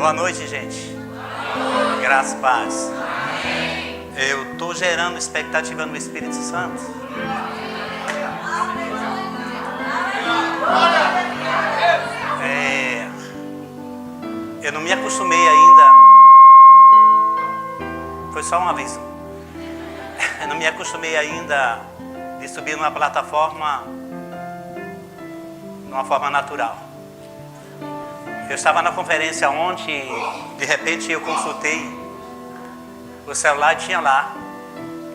Boa noite, gente. Graças e paz. Eu estou gerando expectativa no Espírito Santo. Eu não me acostumei ainda. Foi só um aviso. Eu não me acostumei ainda de subir numa plataforma de uma forma natural. Eu estava na conferência ontem, de repente eu consultei o celular e tinha lá,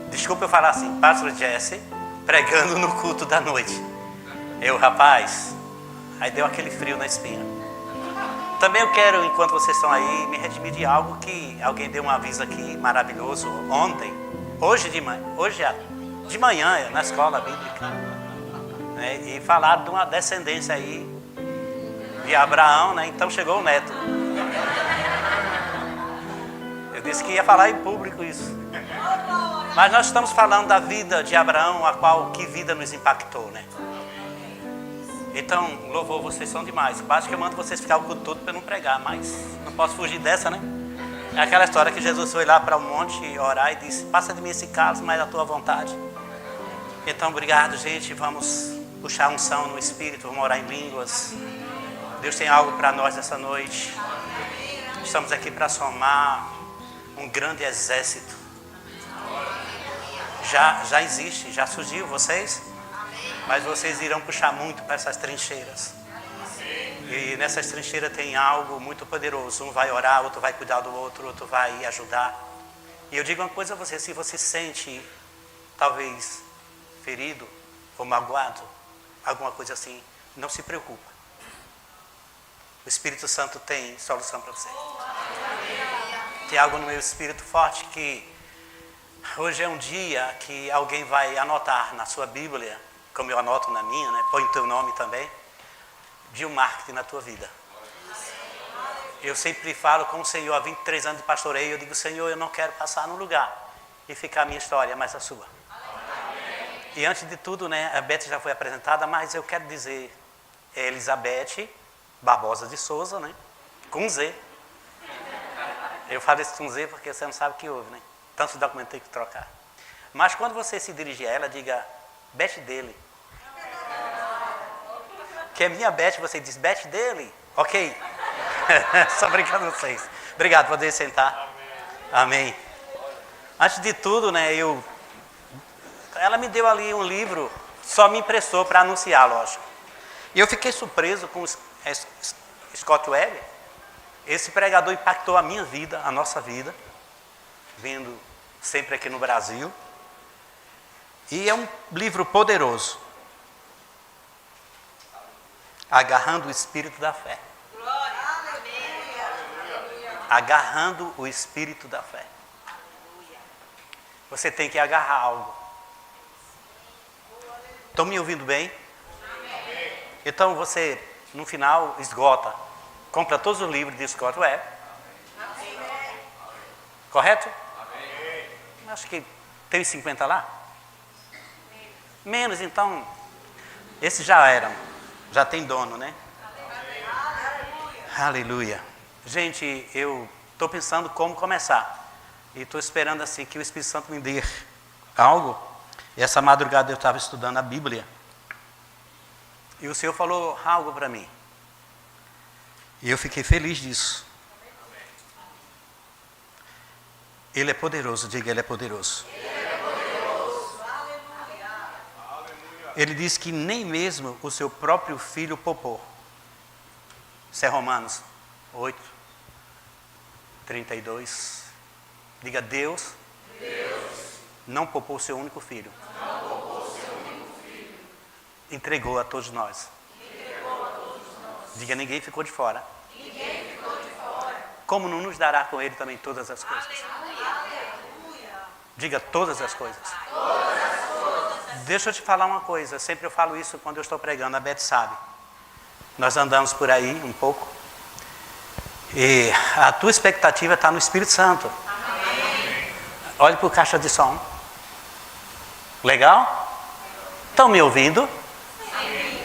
desculpa eu falar assim, Pastor Jesse pregando no culto da noite. Rapaz, aí deu aquele frio na espinha. Também eu quero, enquanto vocês estão aí, me redimir de algo que alguém deu um aviso aqui maravilhoso ontem, hoje de manhã na escola bíblica, né? E falaram de uma descendência aí de Abraão, né? Então chegou o neto. Eu disse que ia falar em público isso. Mas nós estamos falando da vida de Abraão, que vida nos impactou, né? Então, louvor, vocês são demais. Quase que eu mando vocês ficar o culto todo para não pregar, mas não posso fugir dessa, né? É aquela história que Jesus foi lá para o monte orar e disse: passa de mim esse cálice, mas a tua vontade. Então, obrigado, gente. Vamos puxar unção no Espírito, vamos orar em línguas. Deus tem algo para nós essa noite. Estamos aqui para somar um grande exército. Já existe, já surgiu vocês, mas vocês irão puxar muito para essas trincheiras. E nessas trincheiras tem algo muito poderoso. Um vai orar, outro vai cuidar do outro, outro vai ajudar. E eu digo uma coisa a você: se você se sente talvez ferido ou magoado, alguma coisa assim, não se preocupa. O Espírito Santo tem solução para você. Tem algo no meu espírito forte que hoje é um dia que alguém vai anotar na sua Bíblia, como eu anoto na minha, né? Põe o teu nome também, de um marketing na tua vida. Eu sempre falo com o Senhor, há 23 anos de pastoreio, eu digo: Senhor, eu não quero passar num lugar e ficar a minha história, mas a sua. E antes de tudo, né, a Beth já foi apresentada, mas eu quero dizer, Elizabeth Barbosa de Souza, né? Com Z. Eu falo isso com Z porque você não sabe o que houve, né? Tantos documentos tem que trocar. Mas quando você se dirigir a ela, diga: Beth dele. Que é minha Beth, você diz Beth dele. Ok. Só brincando com vocês. Obrigado, poder sentar. Amém. Antes de tudo, né, ela me deu ali um livro, só me emprestou para anunciar, lógico. E eu fiquei surpreso com Scott Webb. Esse pregador impactou a minha vida, a nossa vida, vindo sempre aqui no Brasil. E é um livro poderoso. Agarrando o Espírito da Fé. Agarrando o Espírito da Fé. Você tem que agarrar algo. Estão me ouvindo bem? Então você, no final, esgota. Compra todos os livros de Scott Webb. Correto? Acho que tem 50 lá. Menos, então. Esses já eram. Já tem dono, né? Aleluia. Gente, eu estou pensando como começar. E estou esperando assim que o Espírito Santo me dê algo. E essa madrugada eu estava estudando a Bíblia. E o Senhor falou algo para mim. E eu fiquei feliz disso. Ele é poderoso, diga: Ele é poderoso. Ele é poderoso. Ele diz que nem mesmo o seu próprio filho poupou. Isso é Romanos 8, 32. Diga: Deus não poupou o seu único filho. Entregou a todos nós. Diga: ninguém ficou de fora. Como não nos dará com ele também todas as coisas? Diga: todas as coisas. Deixa eu te falar uma coisa. Sempre eu falo isso quando eu estou pregando. A Beth sabe. Nós andamos por aí um pouco. E a tua expectativa está no Espírito Santo. Olhe para o caixa de som. Legal? Estão me ouvindo?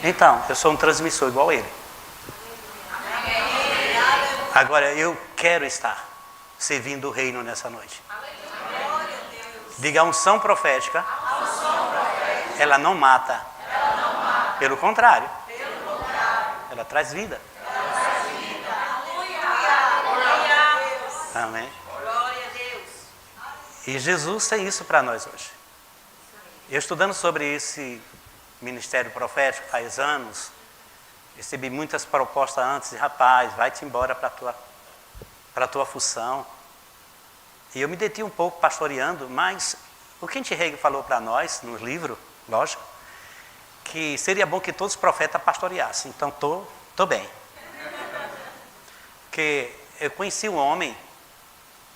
Então, eu sou um transmissor igual a ele. Agora, eu quero estar servindo o reino nessa noite. Diga, a unção profética, ela não mata. Pelo contrário, ela traz vida. Amém. E Jesus tem isso para nós hoje. Eu estudando sobre esse ministério profético faz anos, recebi muitas propostas antes, rapaz, vai-te embora para a tua função. E eu me detive um pouco pastoreando, mas o Kent Hagin falou para nós, no livro, lógico, que seria bom que todos os profetas pastoreassem. Então, tô bem. Porque eu conheci um homem,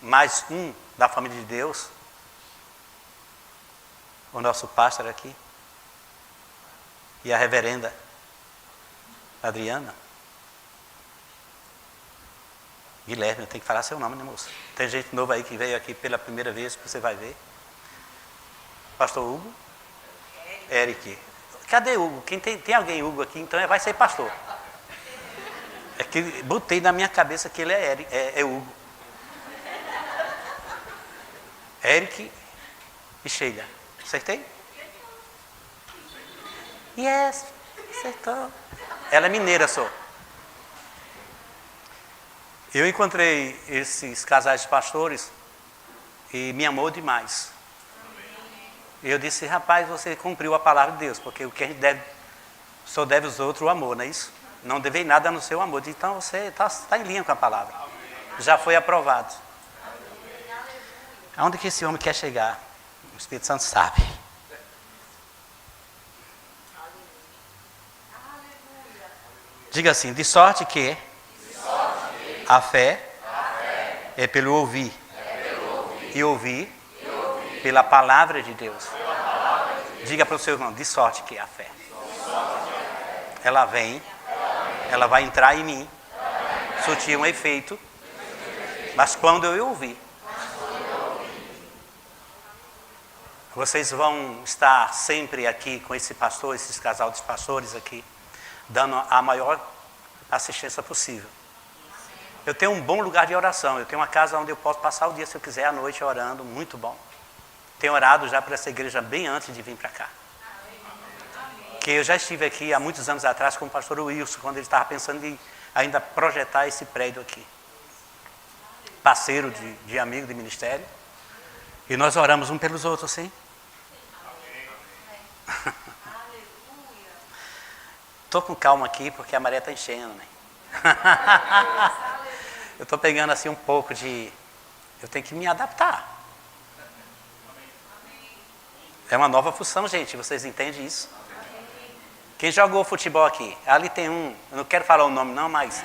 mais um da família de Deus, o nosso pastor aqui, e a reverenda Adriana. Guilherme, eu tenho que falar seu nome, né, moça? Tem gente nova aí que veio aqui pela primeira vez, que você vai ver. Pastor Hugo? Eric. Cadê Hugo? Tem alguém Hugo aqui, então vai ser pastor. É que botei na minha cabeça que ele é Eric, é Hugo. Eric e Sheila. Acertei? Yes, acertou. Ela é mineira só. Eu encontrei esses casais de pastores e me amou demais. Eu disse, rapaz, você cumpriu a palavra de Deus, porque o que a gente deve, só deve aos outros o amor, não é isso? Não devei nada no seu amor. Então você está em linha com a palavra. Já foi aprovado. Aonde que esse homem quer chegar? O Espírito Santo sabe. Diga assim, de sorte que a fé é pelo ouvir. E ouvir pela palavra de Deus. Diga para o seu irmão, de sorte que a fé. Ela vem, ela vai entrar em mim, surtir um efeito, mas quando eu ouvir, vocês vão estar sempre aqui com esse pastor, esses casal de pastores aqui, dando a maior assistência possível. Eu tenho um bom lugar de oração, eu tenho uma casa onde eu posso passar o dia, se eu quiser, à noite orando, muito bom. Tenho orado já para essa igreja bem antes de vir para cá. Que eu já estive aqui há muitos anos atrás com o pastor Wilson, quando ele estava pensando em ainda projetar esse prédio aqui. Parceiro de amigo de ministério. E nós oramos um pelos outros, sim. Estou com calma aqui porque a maré está enchendo, né? Eu estou pegando assim um pouco de... Eu tenho que me adaptar. É uma nova função, gente. Vocês entendem isso? Quem jogou futebol aqui? Ali tem um... Eu não quero falar o nome não, mas...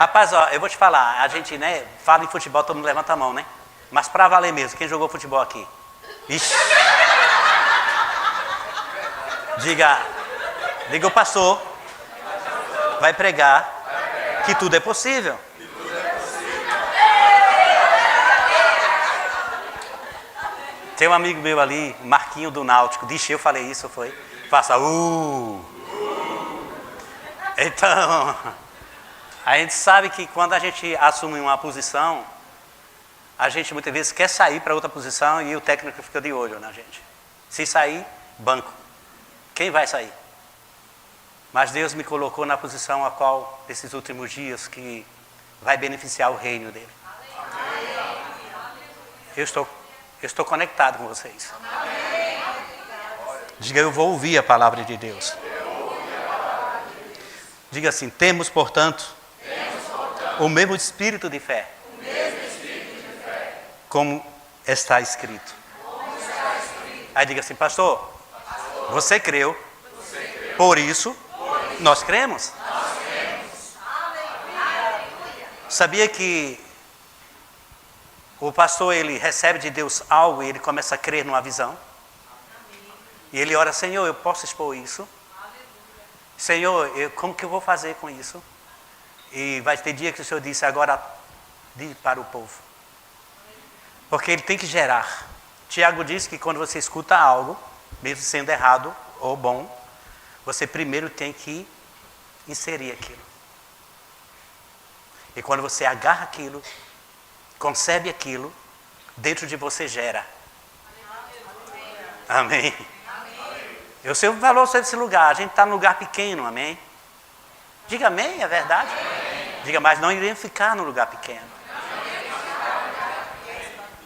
Rapaz, ó, eu vou te falar. A gente, né, fala em futebol, todo mundo levanta a mão, né? Mas para valer mesmo, quem jogou futebol aqui? Ixi. Diga o pastor, vai pregar que tudo é possível. Tem um amigo meu ali, Marquinho do Náutico, disse, eu falei isso, foi? Faça Então, a gente sabe que quando a gente assume uma posição, a gente muitas vezes quer sair para outra posição e o técnico fica de olho na gente. Se sair, banco. Quem vai sair? Mas Deus me colocou na posição a qual, nesses últimos dias, que vai beneficiar o reino dele. Eu estou conectado com vocês. Diga, eu vou ouvir a palavra de Deus. Diga assim, temos, portanto, o mesmo espírito de fé. Como está escrito. Aí diga assim, pastor, você creu, por isso nós cremos. Sabia que o pastor, ele recebe de Deus algo e ele começa a crer numa visão? E ele ora, Senhor, eu posso expor isso? Senhor, como que eu vou fazer com isso? E vai ter dia que o Senhor disse, agora diz para o povo. Porque ele tem que gerar. Tiago diz que quando você escuta algo, mesmo sendo errado ou bom, você primeiro tem que inserir aquilo. E quando você agarra aquilo, concebe aquilo, dentro de você gera. Amém. Eu sei o valor desse lugar. A gente está num lugar pequeno, amém? Diga amém, é verdade? Diga, mas não iremos ficar no lugar pequeno.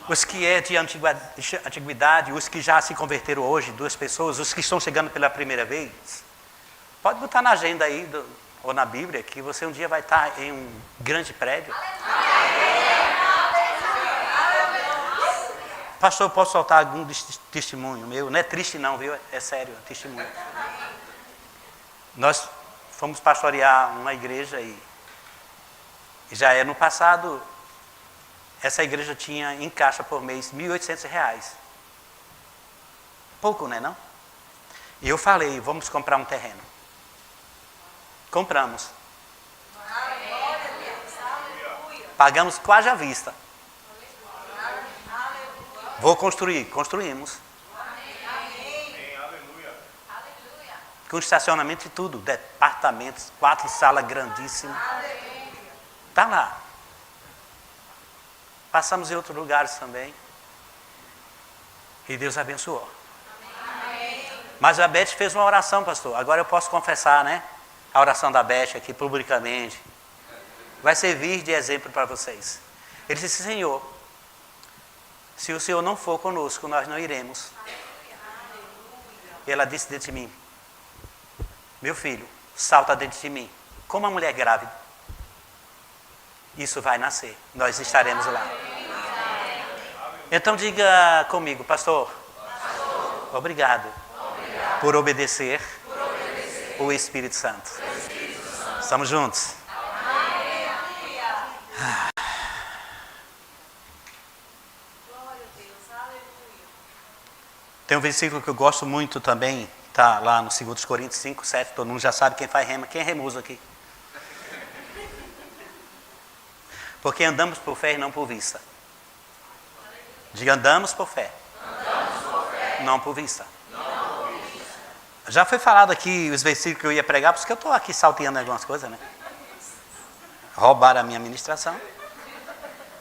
Os que é de antiguidade, os que já se converteram hoje, 2 pessoas, os que estão chegando pela primeira vez, pode botar na agenda aí, ou na Bíblia, que você um dia vai estar em um grande prédio. Pastor, posso soltar algum testemunho meu? Não é triste não, viu? É sério, é testemunho. Nós fomos pastorear uma igreja e já no passado, essa igreja tinha em caixa por mês R$1.800. Pouco, né não? E eu falei, vamos comprar um terreno. Compramos. Pagamos quase à vista. Vou construir. Construímos. Com estacionamento e tudo. Departamentos, 4 salas grandíssimas. Está lá. Passamos em outros lugares também. E Deus abençoou. Mas a Beth fez uma oração, pastor. Agora eu posso confessar, né? A oração da Beth aqui publicamente. Vai servir de exemplo para vocês. Ele disse, Senhor, se o Senhor não for conosco, nós não iremos. E ela disse dentro de mim, meu filho, salta dentro de mim, como uma mulher grávida. Isso vai nascer, nós estaremos lá. Então diga comigo, pastor, obrigado por obedecer o Espírito Santo. Estamos juntos? Tem um versículo que eu gosto muito também, está lá no 2 Coríntios 5, 7, todo mundo já sabe quem faz rema. Quem é remuso aqui? Porque andamos por fé e não por vista. Diga, andamos por fé. Não por vista. Já foi falado aqui os versículos que eu ia pregar, porque eu estou aqui salteando algumas coisas, né? Roubaram a minha ministração.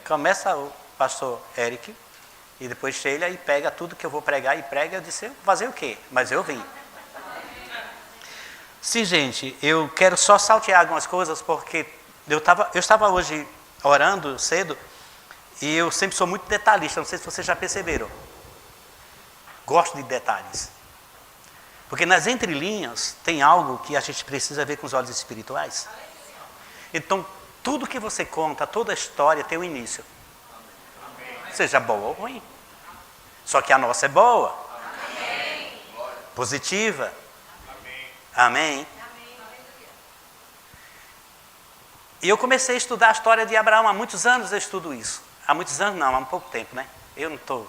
Começa o pastor Eric, e depois Sheila, e pega tudo que eu vou pregar e prega. Eu disse, eu vou fazer o quê? Mas eu vim. Sim, gente, eu quero só saltear algumas coisas, porque eu estava hoje orando cedo, e eu sempre sou muito detalhista, não sei se vocês já perceberam. Gosto de detalhes. Porque nas entrelinhas tem algo que a gente precisa ver com os olhos espirituais. Então, tudo que você conta, toda a história tem um início. Seja boa ou ruim. Só que a nossa é boa. Positiva. Amém. E eu comecei a estudar a história de Abraão. Há muitos anos eu estudo isso. Há muitos anos não, há um pouco tempo, né? Eu não estou...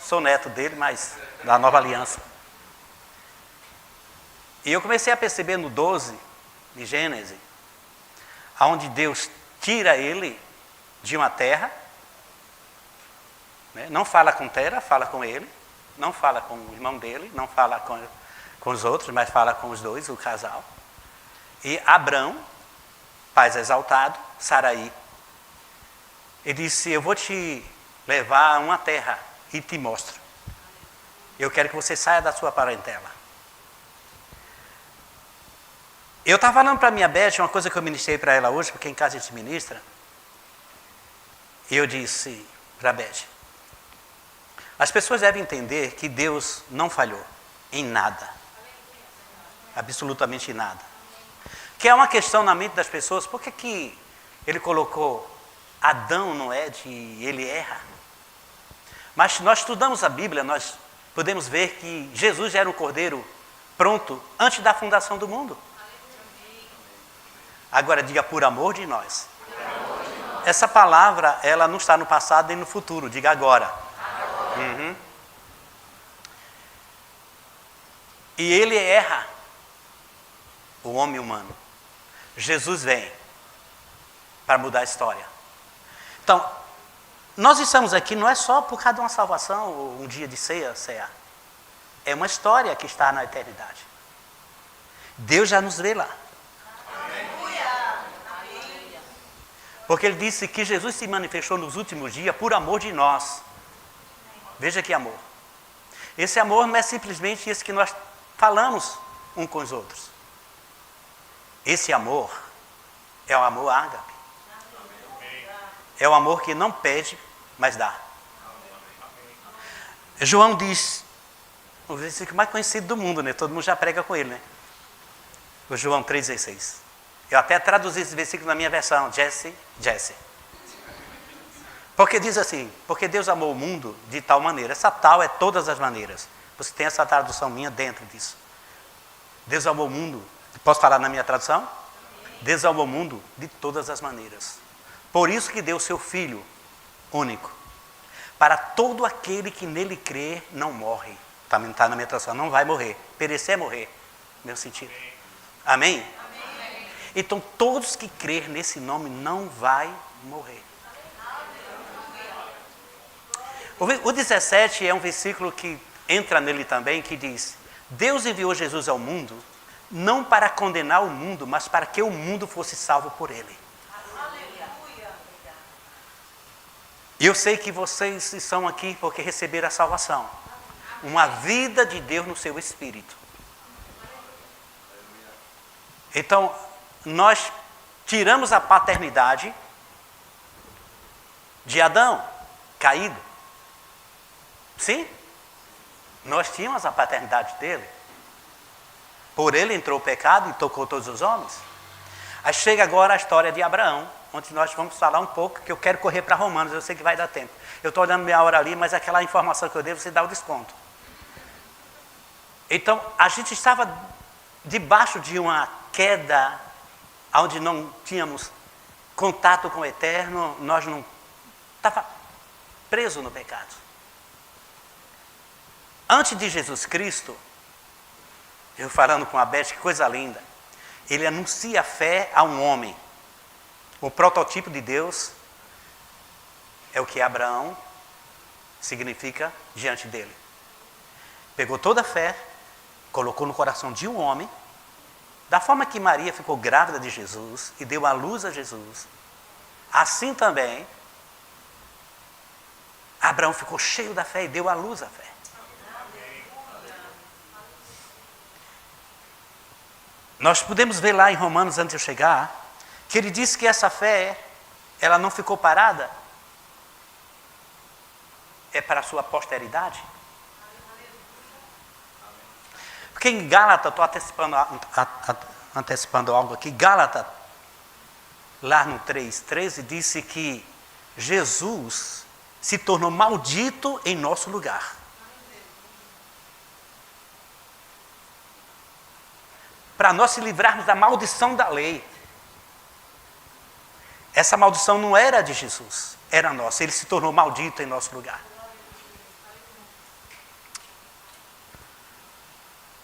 Sou neto dele, mas da nova aliança. E eu comecei a perceber no 12 de Gênesis, onde Deus tira ele de uma terra, né? Não fala com Tera, fala com ele, não fala com o irmão dele, não fala com os outros, mas fala com os dois, o casal. E Abrão, pai exaltado, Saraí, ele disse, eu vou te levar a uma terra e te mostro. Eu quero que você saia da sua parentela. Eu estava falando para a minha Beth, uma coisa que eu ministrei para ela hoje, porque em casa a gente ministra. E eu disse para a Beth, as pessoas devem entender que Deus não falhou em nada. Absolutamente em nada. Que é uma questão na mente das pessoas, por que ele colocou Adão no Éden e ele erra? Mas nós estudamos a Bíblia, nós podemos ver que Jesus já era um cordeiro pronto antes da fundação do mundo. Agora diga, por amor de nós. Essa palavra, ela não está no passado nem no futuro, diga agora. Uhum. E ele erra, o homem humano. Jesus vem para mudar a história. Então, nós estamos aqui não é só por causa de uma salvação, ou um dia de ceia. É uma história que está na eternidade. Deus já nos vê lá. Porque ele disse que Jesus se manifestou nos últimos dias por amor de nós. Veja que amor. Esse amor não é simplesmente esse que nós falamos um com os outros. Esse amor é o amor ágape. É o amor que não pede, mas dá. João diz, o versículo mais conhecido do mundo, né? Todo mundo já prega com ele, né? O João 3,16. Eu até traduzi esse versículo na minha versão, Jesse. Porque diz assim, porque Deus amou o mundo de tal maneira. Essa tal é todas as maneiras. Você tem essa tradução minha dentro disso. Deus amou o mundo, posso falar na minha tradução? Deus amou o mundo de todas as maneiras. Por isso que deu seu Filho único. Para todo aquele que nele crê, não morre. Também está na minha tradução, não vai morrer. Perecer é morrer, meu sentido. Amém? Amém? Então todos que crer nesse nome não vai morrer. O 17 é um versículo que entra nele também, que diz: Deus enviou Jesus ao mundo, não para condenar o mundo, mas para que o mundo fosse salvo por ele. E eu sei que vocês estão aqui porque receberam a salvação. Uma vida de Deus no seu espírito. Então, nós tiramos a paternidade de Adão, caído. Sim? Nós tínhamos a paternidade dele. Por ele entrou o pecado e tocou todos os homens. Aí chega agora a história de Abraão, onde nós vamos falar um pouco, que eu quero correr para Romanos, eu sei que vai dar tempo. Eu estou olhando minha hora ali, mas aquela informação que eu devo, você dá o desconto. Então, a gente estava debaixo de uma queda, onde não tínhamos contato com o eterno, nós não estava preso no pecado. Antes de Jesus Cristo, eu falando com a Beth, que coisa linda, ele anuncia a fé a um homem. O protótipo de Deus é o que Abraão significa diante dele. Pegou toda a fé, colocou no coração de um homem, da forma que Maria ficou grávida de Jesus e deu à luz a Jesus, assim também, Abraão ficou cheio da fé e deu à luz a fé. Nós podemos ver lá em Romanos, antes de eu chegar, que ele disse que essa fé, ela não ficou parada, é para a sua posteridade. Porque em Gálatas, estou antecipando algo aqui, Gálatas, lá no 3,13, disse que Jesus se tornou maldito em nosso lugar. Para nós se livrarmos da maldição da lei. Essa maldição não era de Jesus, era nossa. Ele se tornou maldito em nosso lugar.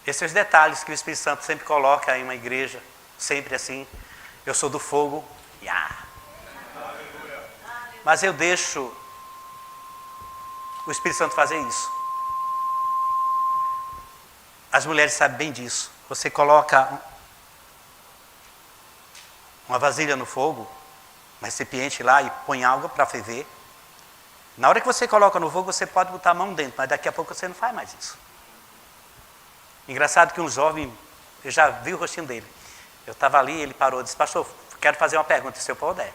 Esses são os detalhes que o Espírito Santo sempre coloca em uma igreja, sempre assim. Eu sou do fogo, mas eu deixo o Espírito Santo fazer isso. As mulheres sabem bem disso. Você coloca uma vasilha no fogo, um recipiente lá e põe água para ferver. Na hora que você coloca no fogo, você pode botar a mão dentro, mas daqui a pouco você não faz mais isso. Engraçado que um jovem, eu já vi o rostinho dele. Eu estava ali, ele parou e disse: pastor, quero fazer uma pergunta, se eu puder.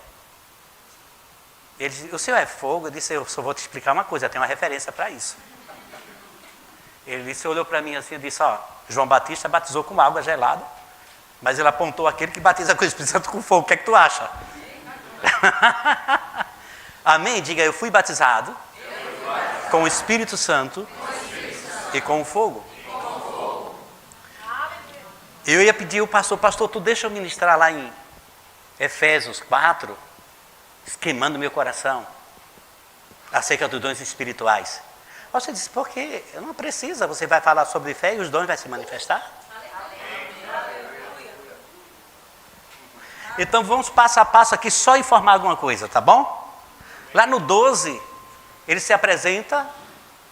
Ele disse: o senhor é fogo? Eu disse: eu só vou te explicar uma coisa, eu tenho uma referência para isso. Ele disse, olhou para mim assim e disse: ó, João Batista batizou com água gelada, mas ele apontou aquele que batiza com o Espírito Santo com fogo. O que é que tu acha? Amém? Diga: eu fui batizado com o Espírito Santo e com o fogo. Eu ia pedir ao pastor, tu deixa eu ministrar lá em Efésios 4, queimando meu coração, acerca dos dons espirituais. Você disse: porque não precisa, você vai falar sobre fé e os dons vão se manifestar. Então vamos passo a passo aqui, só informar alguma coisa, tá bom? Lá no 12, ele se apresenta, vou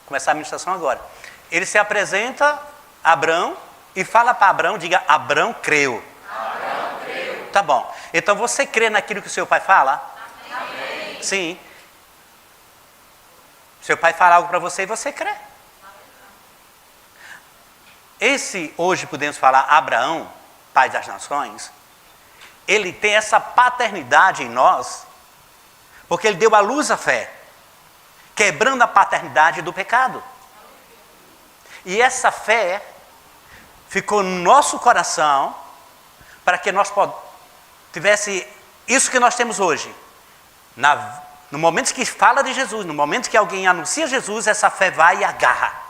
começar a ministração agora. Ele se apresenta a Abraão e fala para Abraão, diga: Abraão creu. Abraão creu. Tá bom. Então você crê naquilo que o seu pai fala? Sim. Seu pai fala algo para você e você crê. Esse, hoje podemos falar, Abraão, pai das nações, ele tem essa paternidade em nós, porque ele deu à luz a fé, quebrando a paternidade do pecado. E essa fé ficou no nosso coração, para que nós tivesse isso que nós temos hoje. No momento que fala de Jesus, no momento que alguém anuncia Jesus, essa fé vai e agarra.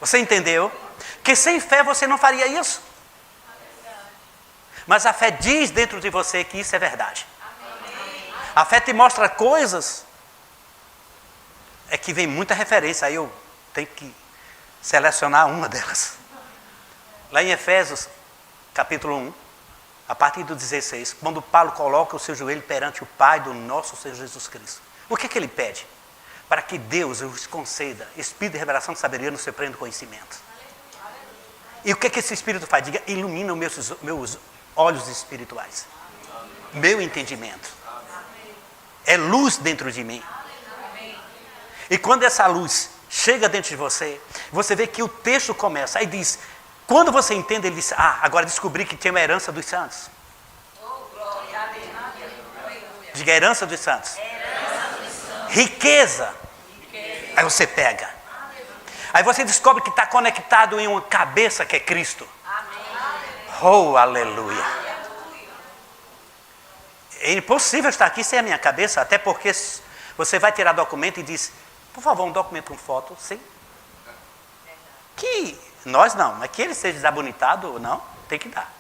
Você entendeu? Que sem fé você não faria isso. Mas a fé diz dentro de você que isso é verdade. A fé te mostra coisas. É que vem muita referência, aí eu tenho que selecionar uma delas. Lá em Efésios, capítulo 1, a partir do 16, quando Paulo coloca o seu joelho perante o Pai do nosso Senhor Jesus Cristo. O que ele pede? Para que Deus os conceda espírito de revelação de sabedoria no seu pleno conhecimento. E o que esse Espírito faz? Diga, ilumina os meus olhos espirituais. Meu entendimento. É luz dentro de mim. E quando essa luz chega dentro de você, você vê que o texto começa, aí diz, quando você entende, ele diz, agora descobri que tem uma herança dos santos. Diga, herança dos santos. Riqueza. Aí você pega. Aí você descobre que está conectado em uma cabeça que é Cristo. Oh, aleluia. É impossível estar aqui sem a minha cabeça, até porque você vai tirar documento e diz, por favor, um documento com foto, sim. Que nós não, mas que ele seja desabonitado ou não, tem que dar.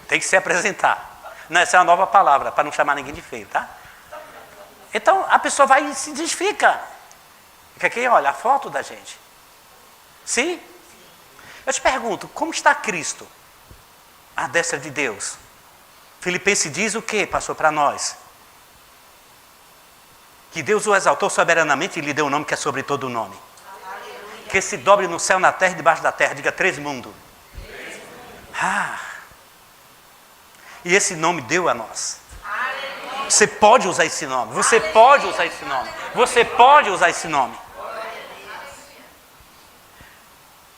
Tem que se apresentar. Não, essa é uma nova palavra, para não chamar ninguém de feio, tá? Então, a pessoa vai e se identifica. Fica aqui, olha, a foto da gente. Sim? Eu te pergunto, como está Cristo? À destra de Deus. Filipenses diz o que passou para nós? Que Deus o exaltou soberanamente e lhe deu um nome que é sobre todo o nome. Que se dobre no céu, na terra e debaixo da terra. Diga, 3 mundos. E esse nome deu a nós. Você pode usar esse nome. Você pode usar esse nome. Você pode usar esse nome.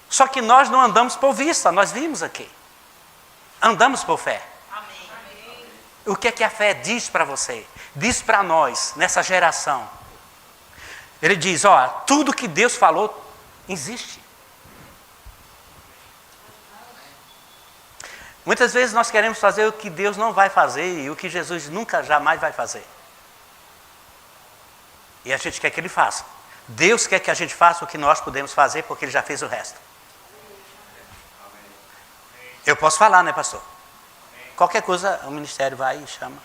Só que nós não andamos por vista. Nós vimos aqui. Andamos por fé. O que é que a fé diz para você? Diz para nós, nessa geração. Ele diz, tudo que Deus falou existe. Muitas vezes nós queremos fazer o que Deus não vai fazer e o que Jesus nunca, jamais vai fazer. E a gente quer que Ele faça. Deus quer que a gente faça o que nós podemos fazer porque Ele já fez o resto. Eu posso falar, né, pastor? Qualquer coisa o ministério vai e chama.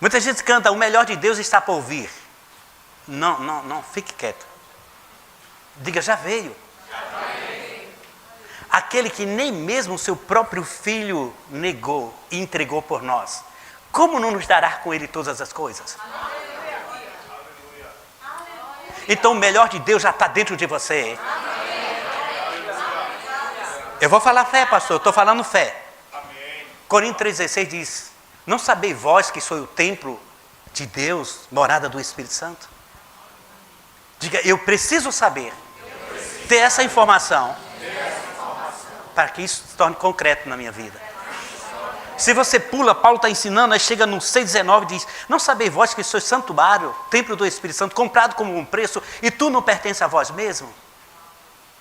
Muita gente canta, o melhor de Deus está por vir. Não, fique quieto. Diga, já veio. Aquele que nem mesmo o seu próprio filho negou e entregou por nós. Como não nos dará com ele todas as coisas? Então o melhor de Deus já está dentro de você. Eu vou falar fé, pastor, estou falando fé. Coríntios 3,16 diz, não sabeis vós que sou o templo de Deus, morada do Espírito Santo? Diga, eu preciso saber, ter essa informação, para que isso se torne concreto na minha vida. Se você pula, Paulo está ensinando, aí chega no 6,19 e diz, não sabeis vós que sois santuário, templo do Espírito Santo, comprado como um preço, e tu não pertences a vós mesmo?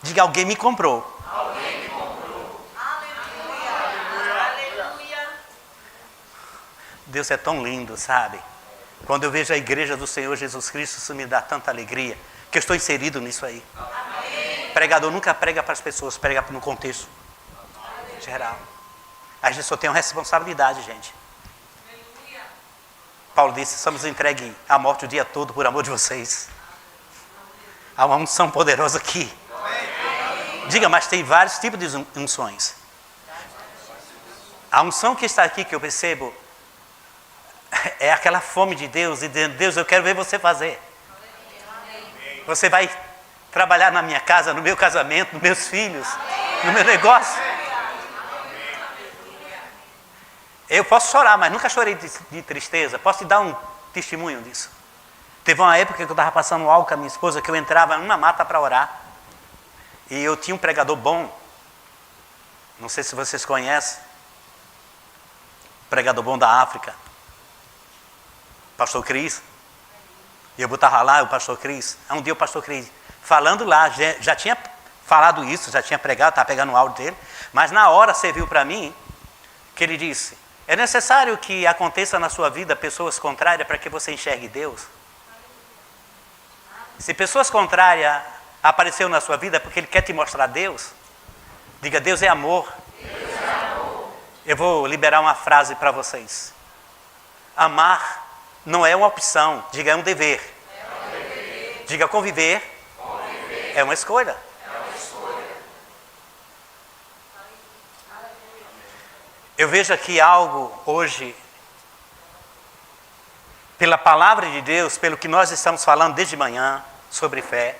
Diga, alguém me comprou. Alguém me comprou. Aleluia. Deus é tão lindo, sabe? Quando eu vejo a igreja do Senhor Jesus Cristo, isso me dá tanta alegria, que eu estou inserido nisso aí. Amém. Pregador nunca prega para as pessoas, prega no contexto geral. A gente só tem uma responsabilidade, gente. Paulo disse, somos entregues à morte o dia todo por amor de vocês. Há uma unção poderosa aqui. Diga, mas tem vários tipos de unções. A unção que está aqui, que eu percebo, é aquela fome de Deus, e de Deus, eu quero ver você fazer. Você vai trabalhar na minha casa, no meu casamento, nos meus filhos, no meu negócio. Eu posso chorar, mas nunca chorei de tristeza. Posso te dar um testemunho disso. Teve uma época que eu estava passando álcool com a minha esposa, que eu entrava numa mata para orar. E eu tinha um pregador bom. Não sei se vocês conhecem. Pregador bom da África. Pastor Cris. E eu botava lá o pastor Cris. Um dia o pastor Cris, falando lá, já tinha falado isso, já tinha pregado, estava pegando o áudio dele. Mas na hora serviu para mim, que ele disse, é necessário que aconteça na sua vida pessoas contrárias para que você enxergue Deus? Se pessoas contrárias apareceu na sua vida porque Ele quer te mostrar Deus, diga, Deus é amor. Deus é amor. Eu vou liberar uma frase para vocês. Amar não é uma opção, diga, é um dever. É um dever. Diga, conviver, é uma escolha. Eu vejo aqui algo hoje, pela palavra de Deus, pelo que nós estamos falando desde manhã sobre fé,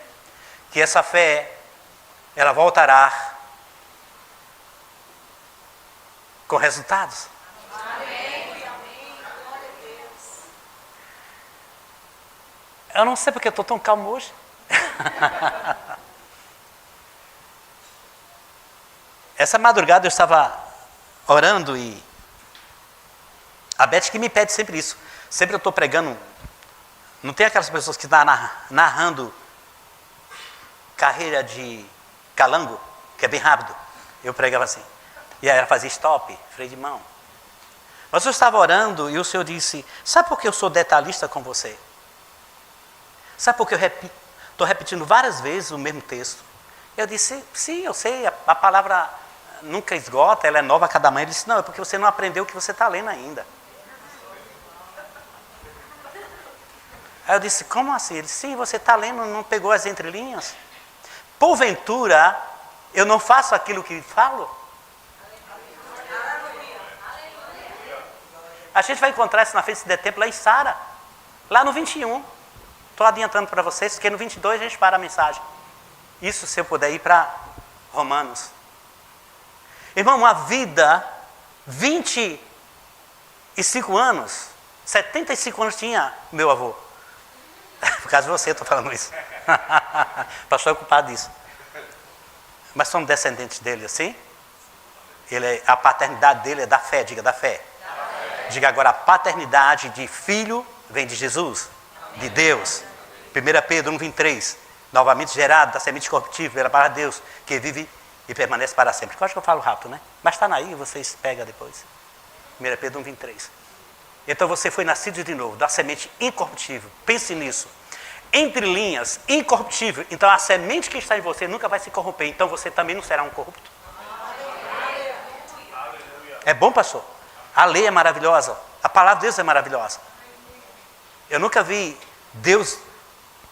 que essa fé, ela voltará com resultados. Amém. Eu não sei porque eu estou tão calmo hoje. Essa madrugada eu estava orando e a Beth que me pede sempre isso. Sempre eu estou pregando. Não tem aquelas pessoas que estão narrando carreira de calango, que é bem rápido. Eu pregava assim. E aí ela fazia stop, freio de mão. Mas eu estava orando e o Senhor disse, sabe por que eu sou detalhista com você? Sabe por que eu estou repetindo várias vezes o mesmo texto? Eu disse, sim, eu sei, a palavra nunca esgota, ela é nova a cada manhã. Ele disse, não, é porque você não aprendeu o que você está lendo ainda. Aí eu disse, como assim? Ele disse, sim, você está lendo, não pegou as entrelinhas? Porventura, eu não faço aquilo que falo? A gente vai encontrar isso na frente se der tempo lá em Sara, lá no 21. Estou adiantando para vocês, porque no 22 a gente para a mensagem. Isso se eu puder ir para Romanos. Irmão, uma vida, 25 anos, 75 anos tinha meu avô. Por causa de você, eu estou falando isso. Pastor é culpado disso. Mas somos descendentes dele, assim? A paternidade dele é da fé, diga da fé. Diga agora, a paternidade de filho vem de Jesus, de Deus. 1 Pedro 1,23. Novamente gerado da semente corruptível pela palavra de Deus, que vive e permanece para sempre. Eu acho que eu falo rápido, né? Mas está aí, vocês pegam depois. 1 Pedro 1,23. Então você foi nascido de novo, da semente incorruptível. Pense nisso. Entre linhas, incorruptível. Então a semente que está em você nunca vai se corromper. Então você também não será um corrupto. É bom, pastor? A lei é maravilhosa. A palavra de Deus é maravilhosa. Eu nunca vi Deus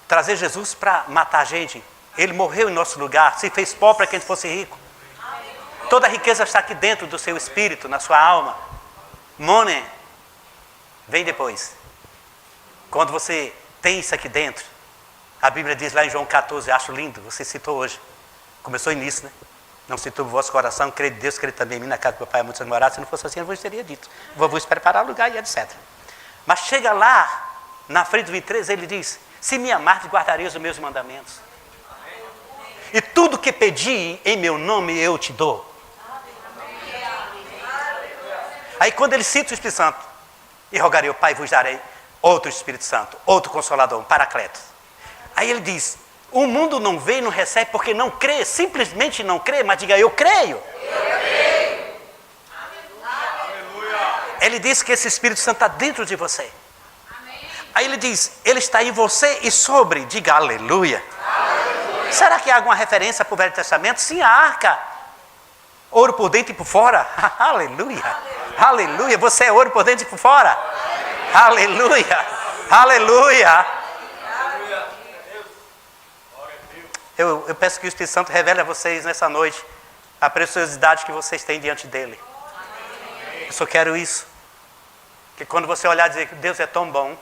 trazer Jesus para matar a gente. Ele morreu em nosso lugar, se fez pobre para que a gente fosse rico. Toda a riqueza está aqui dentro do seu espírito, na sua alma. Money vem depois. Quando você tem isso aqui dentro, a Bíblia diz lá em João 14, acho lindo, você citou hoje. Começou início, né? Não se turbe o vosso coração, crê em Deus, crê também em mim, na casa do meu pai é muito morado. Se não fosse assim, eu vos teria dito. Vou preparar lugar e etc. Mas chega lá, na frente do 23, ele diz, se me amardes, guardareis os meus mandamentos. E tudo que pedi em meu nome, eu te dou. Aí quando ele cita o Espírito Santo, e rogarei ao Pai, vos darei outro Espírito Santo, outro Consolador, um Paracleto. Aí ele diz, o mundo não vê e não recebe porque não crê, simplesmente não crê, mas diga, eu creio. Eu creio. Ele diz que esse Espírito Santo está dentro de você. Aí ele diz, ele está em você e sobre, diga aleluia. Aleluia. Será que há alguma referência para o Velho Testamento? Sim, a arca. Ouro por dentro e por fora. Aleluia. Aleluia. Você é ouro por dentro e por fora. Aleluia. Aleluia. Eu peço que o Espírito Santo revele a vocês nessa noite a preciosidade que vocês têm diante dele. Eu só quero isso. Que quando você olhar e dizer que Deus é tão bom.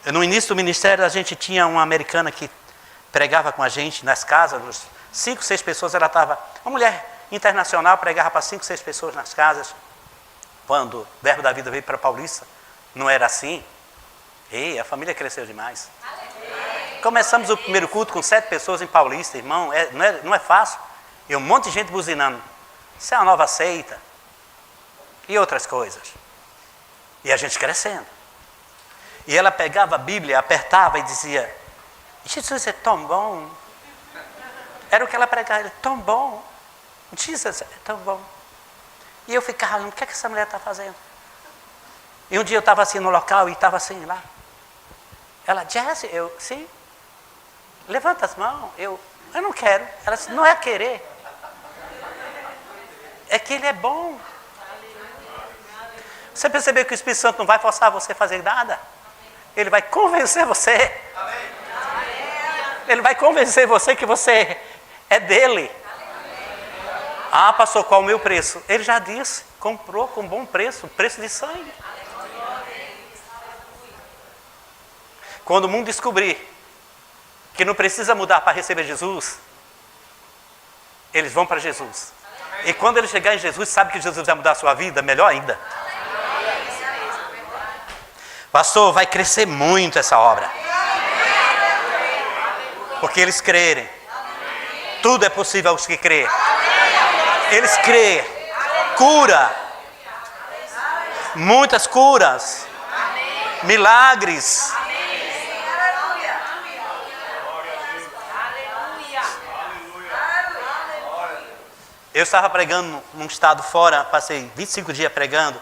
No início do ministério, a gente tinha uma americana que pregava com a gente nas casas, 5, 6 pessoas, ela estava... Uma mulher internacional pregava para 5, 6 pessoas nas casas, quando o Verbo da Vida veio para Paulista, não era assim. E a família cresceu demais. Começamos o primeiro culto com 7 pessoas em Paulista, irmão, não é fácil. E um monte de gente buzinando. Isso é uma nova seita. E outras coisas. E a gente crescendo. E ela pegava a Bíblia, apertava e dizia: Jesus é tão bom. Era o que ela pregava, tão bom. Jesus é tão bom. E eu ficava olhando, o que é que essa mulher está fazendo? E um dia eu estava assim no local e estava assim lá. Ela, Jesse, eu, sim. Levanta as mãos. Eu não quero. Ela disse, não é querer. É que ele é bom. Você percebeu que o Espírito Santo não vai forçar você a fazer nada? Ele vai convencer você. Ele vai convencer você que você é dele. Ah, pastor, qual o meu preço? Ele já disse, comprou com bom preço, preço de sangue. Quando o mundo descobrir que não precisa mudar para receber Jesus, eles vão para Jesus. E quando ele chegar em Jesus, sabe que Jesus vai mudar a sua vida? Melhor ainda. Pastor, vai crescer muito essa obra. Porque eles crerem. Tudo é possível aos que crêem. Eles creem. Cura. Muitas curas. Milagres. Eu estava pregando num estado fora, passei 25 dias pregando.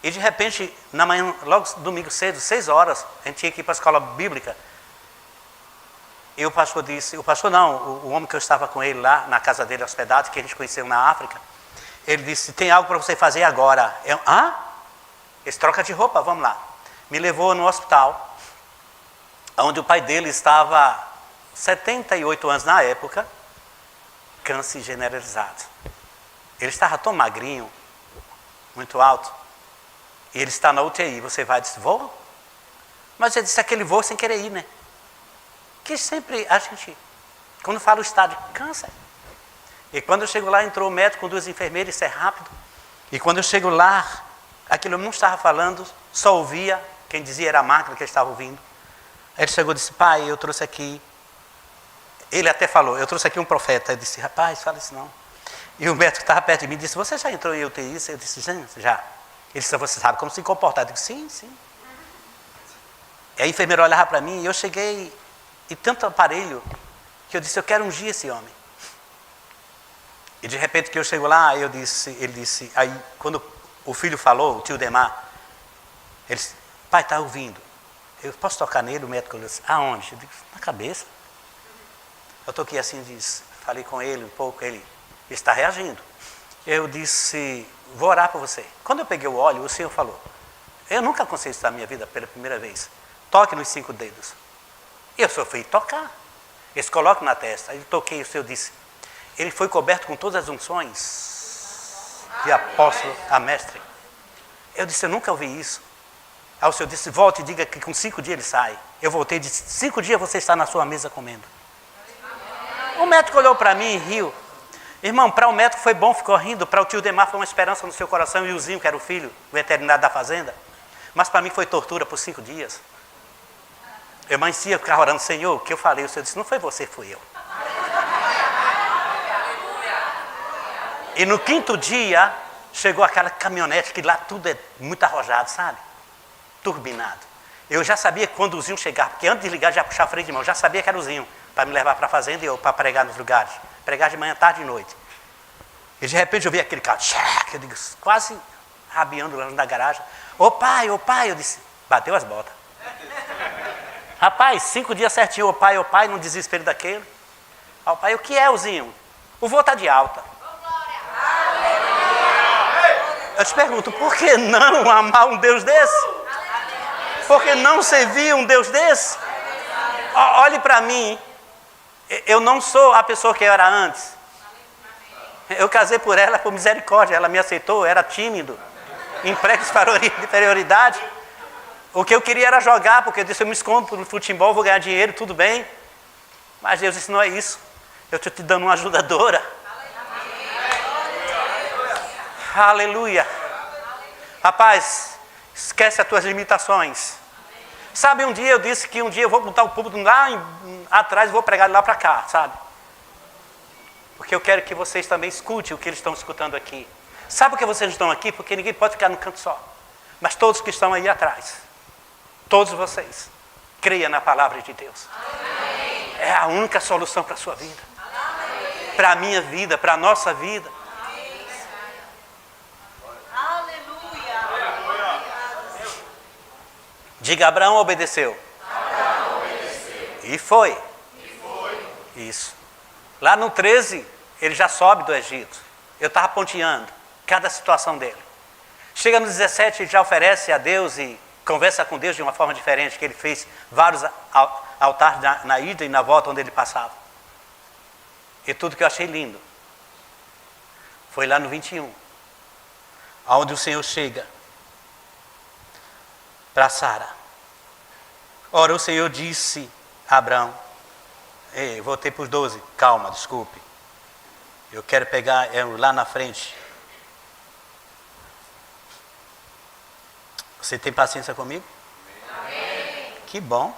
E de repente, na manhã, logo domingo cedo, 6 horas, a gente tinha que ir para a escola bíblica. E o pastor disse, o homem que eu estava com ele lá, na casa dele hospedado, que a gente conheceu na África, ele disse, tem algo para você fazer agora. Esse troca de roupa, vamos lá. Me levou no hospital, onde o pai dele estava 78 anos na época, câncer generalizado. Ele estava tão magrinho, muito alto, e ele está na UTI. Você vai e diz, vou? Mas ele disse aquele voo sem querer ir, né? Que sempre a gente, quando fala o estado de câncer. E quando eu chego lá, entrou o médico com 2 enfermeiras, isso é rápido. E quando eu chego lá, aquilo eu não estava falando, só ouvia, quem dizia era a máquina que eu estava ouvindo. Aí ele chegou e disse, pai, eu trouxe aqui. Ele até falou, eu trouxe aqui um profeta. Eu disse, rapaz, fala isso não. E o médico estava perto de mim e disse, você já entrou em UTI? Eu disse, já. Ele disse, você sabe como se comportar? Eu disse, sim. E a enfermeira olhava para mim e eu cheguei, e tanto aparelho, que eu disse, eu quero ungir esse homem. E de repente que eu chego lá, ele disse, aí quando o filho falou, o tio Demar, ele disse, pai, está ouvindo. Eu posso tocar nele? O médico disse, aonde? Eu disse, na cabeça. Eu toquei assim, disse, falei com ele um pouco, ele está reagindo. Eu disse, vou orar por você. Quando eu peguei o óleo, o Senhor falou, eu nunca aconteceu isso na minha vida pela primeira vez. Toque nos 5 dedos. E eu só fui tocar. Eles colocam na testa. Aí eu toquei, o Senhor disse, ele foi coberto com todas as unções de apóstolo a mestre. Eu disse, eu nunca ouvi isso. Aí o Senhor disse, volte e diga que com 5 dias ele sai. Eu voltei e disse, 5 dias você está na sua mesa comendo. O médico olhou para mim e riu. Irmão, para o médico foi bom, ficou rindo. Para o tio Demar foi uma esperança no seu coração. E o Zinho, que era o filho, o veterinário da fazenda. Mas para mim foi tortura por 5 dias. Eu amanhecia, ficava orando, Senhor, o que eu falei? O Senhor disse, não foi você, fui eu. E no 5º dia, chegou aquela caminhonete, que lá tudo é muito arrojado, sabe? Turbinado. Eu já sabia que quando o Zinho chegar, porque antes de ligar, já puxar a freio de mão, já sabia que era o Zinho, para me levar para a fazenda e eu para pregar nos lugares. Pregar de manhã, tarde e noite. E de repente eu vi aquele carro, eu digo, quase rabiando lá na garagem. Ô pai, eu disse, bateu as botas. Rapaz, 5 dias certinho, ô pai, no desespero daquele. Ó pai, o que é, Zinho? O vô está de alta. Eu te pergunto, por que não amar um Deus desse? Por que não servir um Deus desse? Olhe para mim, eu não sou a pessoa que eu era antes. Eu casei por ela, por misericórdia, ela me aceitou, era tímido, em pré-inferioridade. O que eu queria era jogar, porque eu disse, eu me escondo no futebol, vou ganhar dinheiro, tudo bem. Mas Deus disse, não é isso. Eu estou te dando uma ajudadora. Aleluia. Rapaz, esquece as tuas limitações. Sabe, um dia eu disse que um dia eu vou botar o púlpito lá atrás e vou pregar de lá para cá, sabe? Porque eu quero que vocês também escutem o que eles estão escutando aqui. Sabe por que vocês estão aqui? Porque ninguém pode ficar no canto só. Mas todos que estão aí atrás, todos vocês, creiam na palavra de Deus. Amém. É a única solução para a sua vida. Para a minha vida, para a nossa vida. Diga, Abraão obedeceu. E foi. Isso. Lá no 13, ele já sobe do Egito. Eu estava ponteando cada situação dele. Chega no 17, ele já oferece a Deus e conversa com Deus de uma forma diferente, que ele fez vários altares na ida e na volta onde ele passava. E tudo que eu achei lindo foi lá no 21, onde o Senhor chega para Sara. Ora, o Senhor disse a Abraão, ei, voltei para os 12, calma, desculpe. Eu quero pegar lá na frente. Você tem paciência comigo? Amém. Que bom.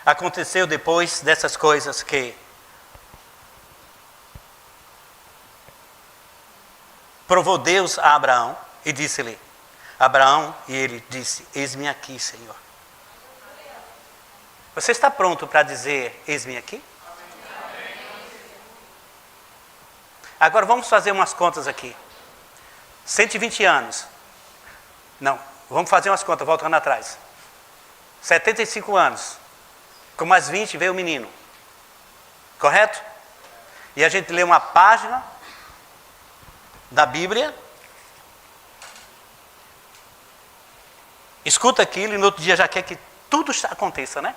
Aconteceu depois dessas coisas que provou Deus a Abraão e disse-lhe, Abraão, e ele disse, eis-me aqui, Senhor. Você está pronto para dizer, eis-me aqui? Amém. Agora vamos fazer umas contas aqui. 120 anos. Não, vamos fazer umas contas, voltando atrás. 75 anos. Com mais 20 veio o menino. Correto? E a gente lê uma página da Bíblia, escuta aquilo e no outro dia já quer que tudo aconteça, né?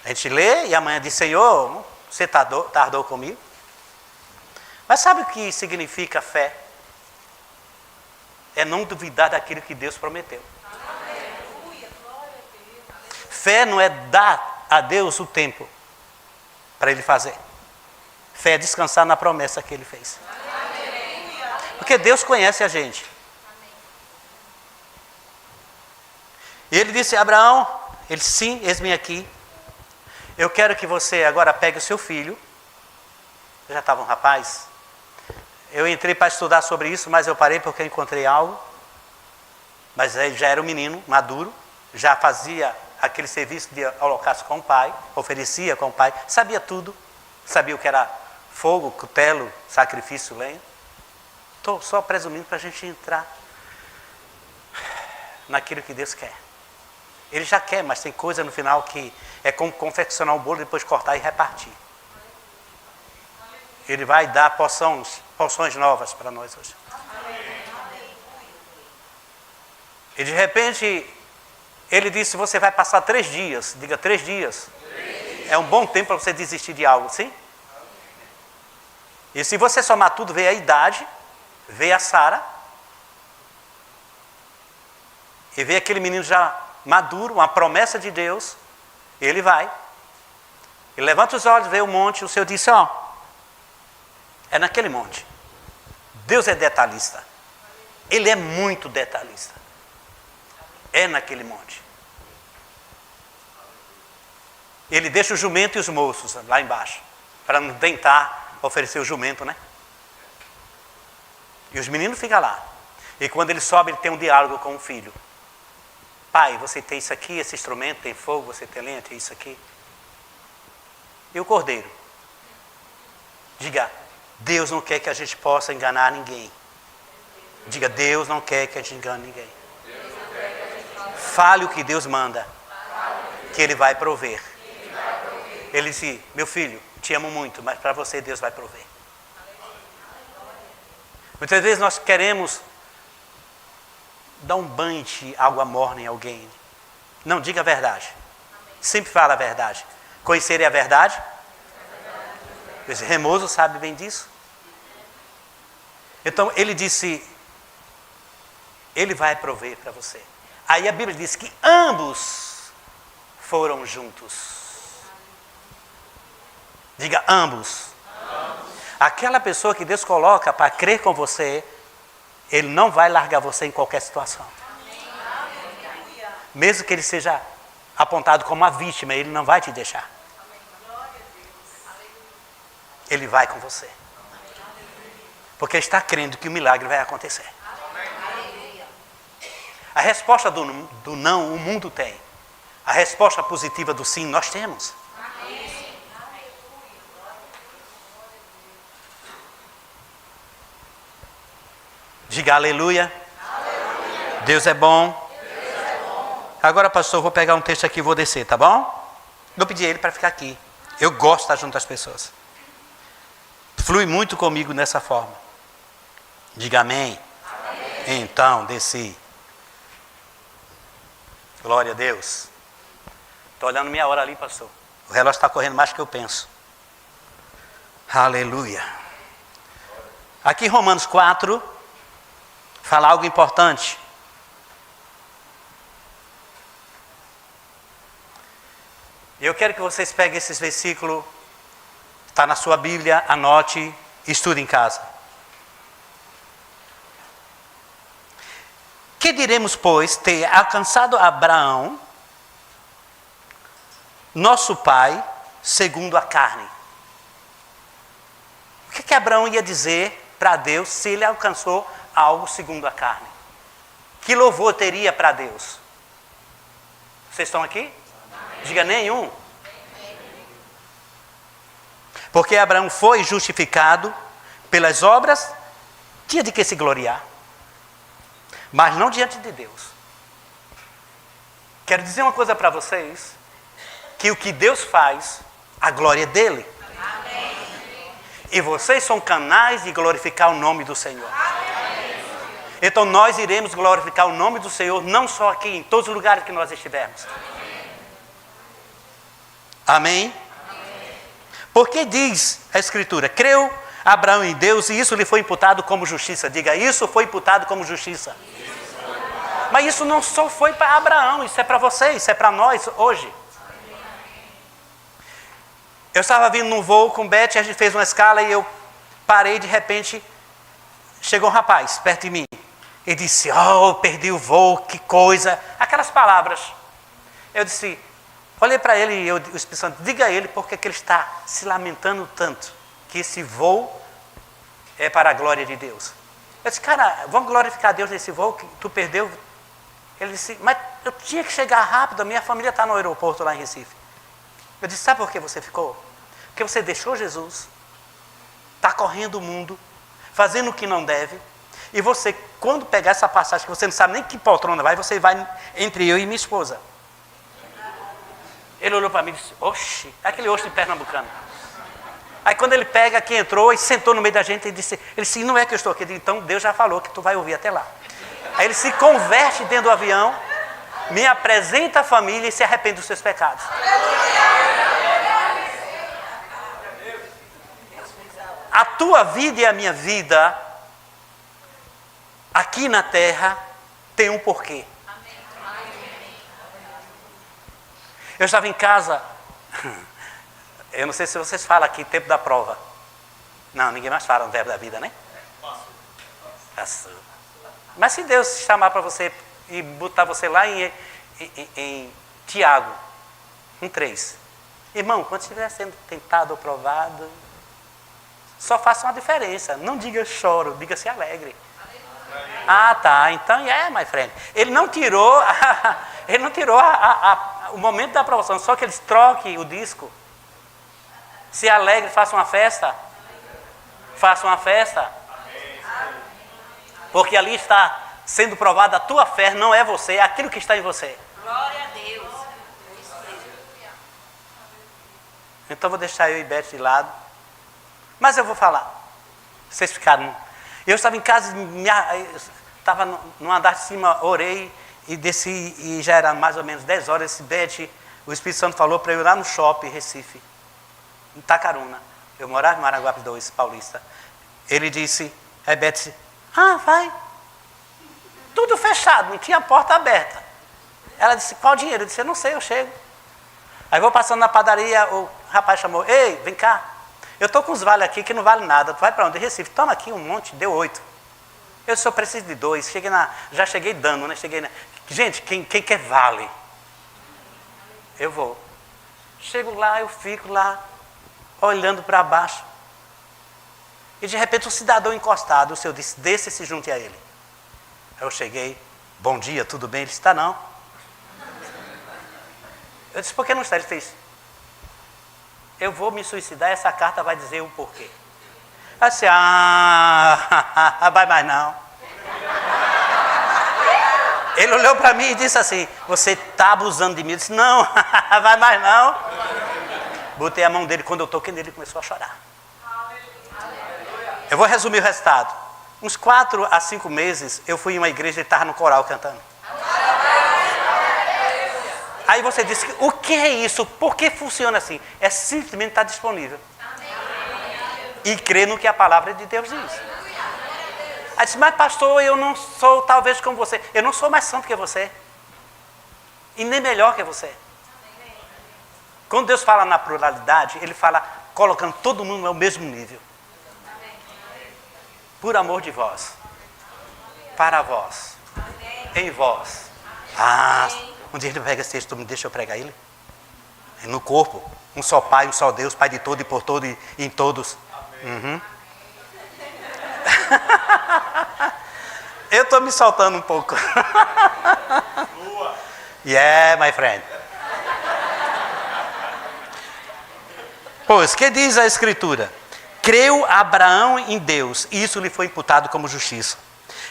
A gente lê e amanhã diz, Senhor, você tardou comigo? Mas sabe o que significa fé? É não duvidar daquilo que Deus prometeu. Fé não é dar a Deus o tempo para Ele fazer. Fé é descansar na promessa que Ele fez. Porque Deus conhece a gente. E Ele disse a Abraão, ele sim, eis-me aqui. Eu quero que você agora pegue o seu filho. Eu já estava um rapaz. Eu entrei para estudar sobre isso, mas eu parei porque eu encontrei algo. Mas ele já era um menino maduro, já fazia aquele serviço de holocausto com o pai, oferecia com o pai, sabia tudo, sabia o que era fogo, cutelo, sacrifício, lenha. Estou só presumindo para a gente entrar naquilo que Deus quer. Ele já quer, mas tem coisa no final que é como confeccionar um bolo, depois cortar e repartir. Ele vai dar porções novas para nós hoje. E de repente, ele disse, você vai passar 3 dias. Diga, 3 dias. É um bom tempo para você desistir de algo, sim? E se você somar tudo, vê a idade, vê a Sara, e vê aquele menino já maduro, uma promessa de Deus, ele vai. Ele levanta os olhos, vê o monte, o Senhor disse, ó, é naquele monte. Deus é detalhista. Ele é muito detalhista. É naquele monte. Ele deixa o jumento e os moços lá embaixo, para não tentar oferecer o jumento, né? E os meninos ficam lá. E quando ele sobe, ele tem um diálogo com o filho. Pai, você tem isso aqui, esse instrumento, tem fogo, você tem lenha, tem isso aqui. E o cordeiro? Diga, Deus não quer que a gente possa enganar ninguém. Diga, Deus não quer que a gente engane ninguém. Fale o que Deus manda, que Ele vai prover. Ele disse, meu filho, te amo muito, mas para você Deus vai prover. Muitas vezes nós queremos dar um banho de água morna em alguém. Não, diga a verdade. Sempre fala a verdade. Conhecer é a verdade? Esse Remoso sabe bem disso. Então ele disse, Ele vai prover para você. Aí a Bíblia diz que ambos foram juntos. Diga, ambos. Aquela pessoa que Deus coloca para crer com você, Ele não vai largar você em qualquer situação. Mesmo que ele seja apontado como uma vítima, Ele não vai te deixar. Ele vai com você. Porque está crendo que o milagre vai acontecer. A resposta do não, o mundo tem. A resposta positiva do sim, nós temos. Diga aleluia. Aleluia. Deus é bom. Deus é bom. Agora, pastor, eu vou pegar um texto aqui e vou descer, tá bom? Eu pedi a ele para ficar aqui. Eu gosto de estar junto às pessoas. Flui muito comigo nessa forma. Diga amém. Amém. Então, desci. Glória a Deus. Estou olhando minha hora ali, pastor. O relógio está correndo mais do que eu penso. Aleluia. Aqui em Romanos 4, fala algo importante. Eu quero que vocês peguem esses versículos. Está na sua Bíblia, anote, estude em casa. Que diremos, pois, ter alcançado Abraão, nosso pai, segundo a carne? O que Abraão ia dizer para Deus se ele alcançou algo segundo a carne? Que louvor teria para Deus? Vocês estão aqui? Diga nenhum. Porque Abraão foi justificado pelas obras, tinha de que se gloriar. Mas não diante de Deus. Quero dizer uma coisa para vocês, que o que Deus faz, a glória é dele. Amém. E vocês são canais de glorificar o nome do Senhor. Amém. Então nós iremos glorificar o nome do Senhor, não só aqui, em todos os lugares que nós estivermos. Amém? Amém? Porque diz a Escritura, creu Abraão em Deus e isso lhe foi imputado como justiça. Diga, isso foi imputado como justiça. Mas isso não só foi para Abraão, isso é para você, isso é para nós hoje. Eu estava vindo num voo com Beth, a gente fez uma escala e eu parei, de repente, chegou um rapaz perto de mim. Ele disse, oh, perdi o voo, que coisa. Aquelas palavras. Eu disse, olhei para ele e o Espírito Santo, diga a ele porque que ele está se lamentando tanto, que esse voo é para a glória de Deus. Eu disse, cara, vamos glorificar a Deus nesse voo que tu perdeu. Ele disse, mas eu tinha que chegar rápido, a minha família está no aeroporto lá em Recife. Eu disse, sabe por que você ficou? Porque você deixou Jesus, está correndo o mundo, fazendo o que não deve, e você, quando pegar essa passagem, que você não sabe nem que poltrona vai, você vai entre eu e minha esposa. Ele olhou para mim e disse, oxe, é aquele oxe de pernambucano. Aí quando ele pega, que entrou e sentou no meio da gente, ele disse, não é que eu estou aqui, então Deus já falou que tu vai ouvir até lá. Aí ele se converte dentro do avião, me apresenta a família e se arrepende dos seus pecados. A tua vida e a minha vida, aqui na terra, tem um porquê. Eu estava em casa, eu não sei se vocês falam aqui, tempo da prova. Não, ninguém mais fala no verbo da vida, né? Mas se Deus chamar para você e botar você lá em Tiago 1:3. Irmão, quando estiver sendo tentado ou provado, só faça uma diferença. Não diga choro, diga se alegre. Ah, tá, então my friend. Ele não tirou, o momento da aprovação, só que eles troquem o disco. Se alegre, faça uma festa. Faça uma festa. Porque ali está sendo provada a tua fé, não é você, é aquilo que está em você. Glória a Deus. Então vou deixar eu e Beth de lado. Mas eu vou falar. Vocês ficaram. Eu estava em casa, estava no andar de cima, orei e desci, e já era mais ou menos 10 horas. Esse Beth, o Espírito Santo falou para eu ir lá no shopping, Recife, em Itacaruna. Eu morava em Maranguape 2, Paulista. Ele disse, aí Beth disse, vai. Tudo fechado, não tinha porta aberta. Ela disse, qual dinheiro? Eu disse, eu não sei, eu chego. Aí vou passando na padaria, o rapaz chamou, ei, vem cá. Eu estou com os vales aqui que não vale nada. Tu vai para onde? Recife. Toma aqui um monte, deu 8. Eu só preciso de 2. Já cheguei dando, né? Gente, quem quer vale? Eu vou. Chego lá, eu fico lá, olhando para baixo. E de repente um cidadão encostado, o senhor disse, desça e se junte a ele. Aí eu cheguei, bom dia, tudo bem? Ele disse, está não. Eu disse, por que não está? Ele fez, eu vou me suicidar, essa carta vai dizer o porquê. Eu disse, vai mais não. Ele olhou para mim e disse assim, você está abusando de mim? Eu disse, não, vai mais não. Botei a mão dele, quando eu toquei nele, ele começou a chorar. Eu vou resumir o resultado. Uns 4 a 5 meses, eu fui em uma igreja e estava no coral cantando. Aí você disse, o que é isso? Por que funciona assim? É simplesmente estar disponível. E crer no que a palavra de Deus diz. Aí disse, mas pastor, eu não sou talvez como você. Eu não sou mais santo que você. E nem melhor que você. Quando Deus fala na pluralidade, Ele fala colocando todo mundo no mesmo nível. Por amor de vós. Para vós. Em vós. Um dia Ele pega esse texto, me deixa eu pregar ele. No corpo. Um só Pai, um só Deus, Pai de todo e por todo e em todos. Uhum. Eu estou me soltando um pouco. Yeah, my friend. Pois, que diz a Escritura? Creu Abraão em Deus, e isso lhe foi imputado como justiça.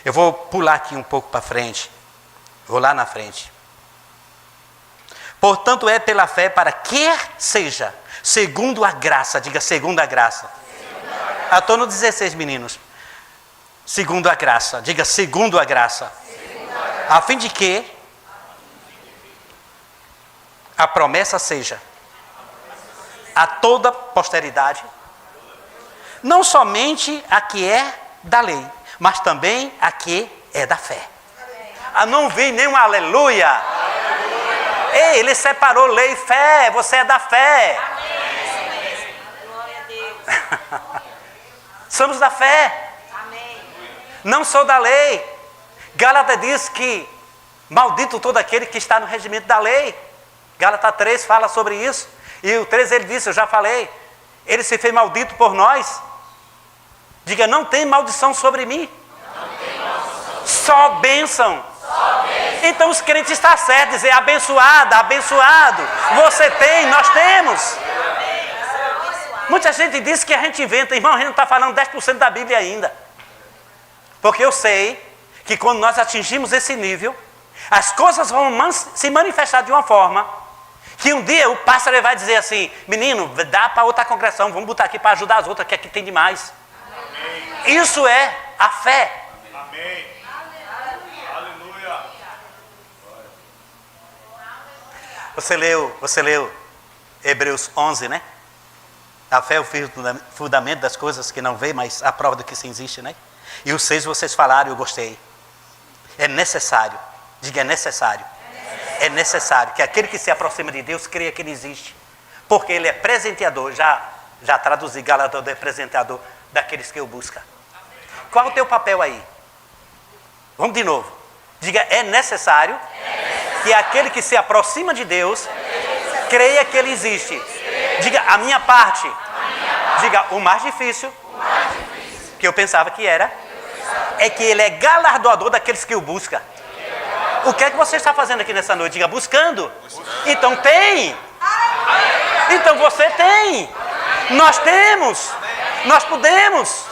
Eu vou pular aqui um pouco para frente. Vou lá na frente. Portanto, é pela fé para que seja, segundo a graça, diga segundo a graça. Estou no 16, meninos. Segundo a graça, diga segundo a graça. A fim de que a promessa seja a toda posteridade, não somente a que é da lei, mas também a que é da fé. Não vi nenhum aleluia. Ei, Ele separou lei e fé, você é da fé. Glória a Deus. Somos da fé. Não sou da lei. Gálatas diz que maldito todo aquele que está no regimento da lei. Gálatas 3 fala sobre isso. E o 3 ele disse, eu já falei, ele se fez maldito por nós. Diga, não tem maldição sobre mim. Só bênção. Então os crentes estão certos, dizer abençoada, abençoado. Você tem, nós temos. Muita gente diz que a gente inventa. Irmão, a gente não está falando 10% da Bíblia ainda. Porque eu sei que quando nós atingimos esse nível, as coisas vão se manifestar de uma forma que um dia o pastor vai dizer assim, menino, dá para outra congregação, vamos botar aqui para ajudar as outras, que aqui tem demais. Amém. Isso é a fé. Amém. Aleluia. Você leu Hebreus 11, né? A fé é o fundamento das coisas que não vê, mas a prova do que sim existe, né? E os 6 vocês falaram, eu gostei. É necessário. Diga, é necessário. É necessário que aquele que se aproxima de Deus creia que Ele existe. Porque Ele é presenteador. Já traduzi, Galador é presenteador daqueles que o buscam. Qual o teu papel aí? Vamos de novo. Diga, é necessário que aquele que se aproxima de Deus creia que Ele existe. Diga, a minha parte. Diga, o mais difícil que eu pensava que era, é que Ele é galardoador daqueles que o buscam. O que é que você está fazendo aqui nessa noite? Diga, buscando. Então tem. Então você tem. Nós temos. Nós podemos.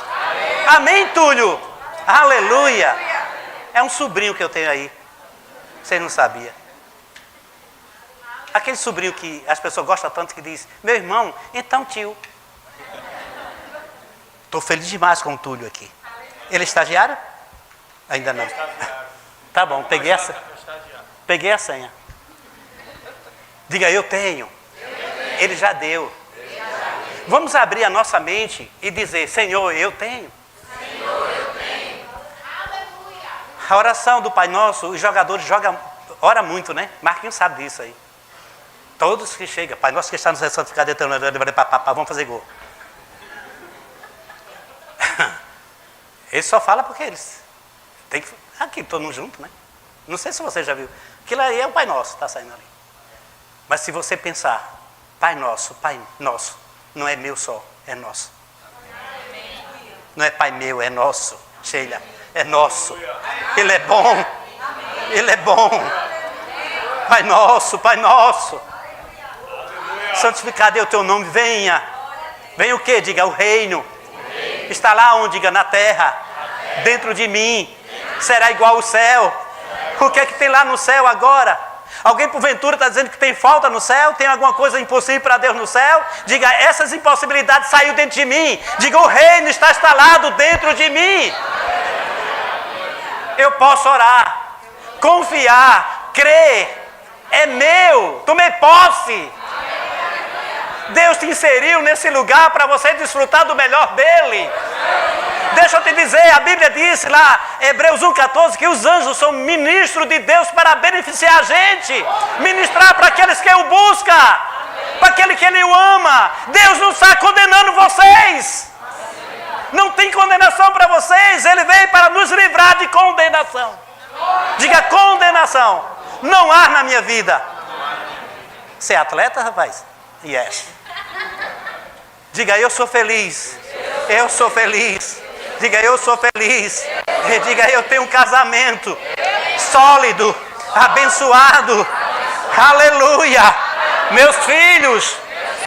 Amém, Túlio? Aleluia. É um sobrinho que eu tenho aí. Vocês não sabiam. Aquele sobrinho que as pessoas gostam tanto que diz, meu irmão, então tio. Estou feliz demais com o Túlio aqui. Ele é estagiário? Ainda não. Tá bom, peguei a senha. Diga, eu tenho. Ele já deu. Vamos abrir a nossa mente e dizer, Senhor, eu tenho. A oração do Pai Nosso, os jogadores ora muito, né? Marquinhos sabe disso aí. Todos que chegam, Pai Nosso que está nos santificado, vamos fazer gol. Ele só fala porque eles tem que... Aqui, todo mundo junto, né? Não sei se você já viu. Aquilo aí é o Pai Nosso, está saindo ali. Mas se você pensar, Pai Nosso, não é meu só, é nosso. Não é Pai meu, é nosso, Sheila, é nosso. Ele é bom, Ele é bom. Pai Nosso, Pai Nosso. Santificado é o teu nome, venha. Venha o quê? Diga, o reino. Está lá onde? Diga, na terra. Dentro de mim. Será igual ao céu. O que é que tem lá no céu agora? Alguém porventura está dizendo que tem falta no céu? Tem alguma coisa impossível para Deus no céu? Diga, essas impossibilidades saiu dentro de mim. Diga, o reino está instalado dentro de mim. Eu posso orar, confiar, crer. É meu, tomei posse. Deus te inseriu nesse lugar para você desfrutar do melhor dele. Deixa eu te dizer, a Bíblia diz lá, Hebreus 1,14, que os anjos são ministros de Deus para beneficiar a gente, ministrar para aqueles que o buscam, para aquele que ele o ama. Deus não está condenando vocês. Não tem condenação para vocês, ele veio para nos livrar de condenação. Diga, condenação não há na minha vida. Você é atleta, rapaz? Yes. Diga, eu sou feliz. Eu sou feliz. Diga, eu sou feliz. Diga, eu tenho um casamento sólido, abençoado. Aleluia. Meus filhos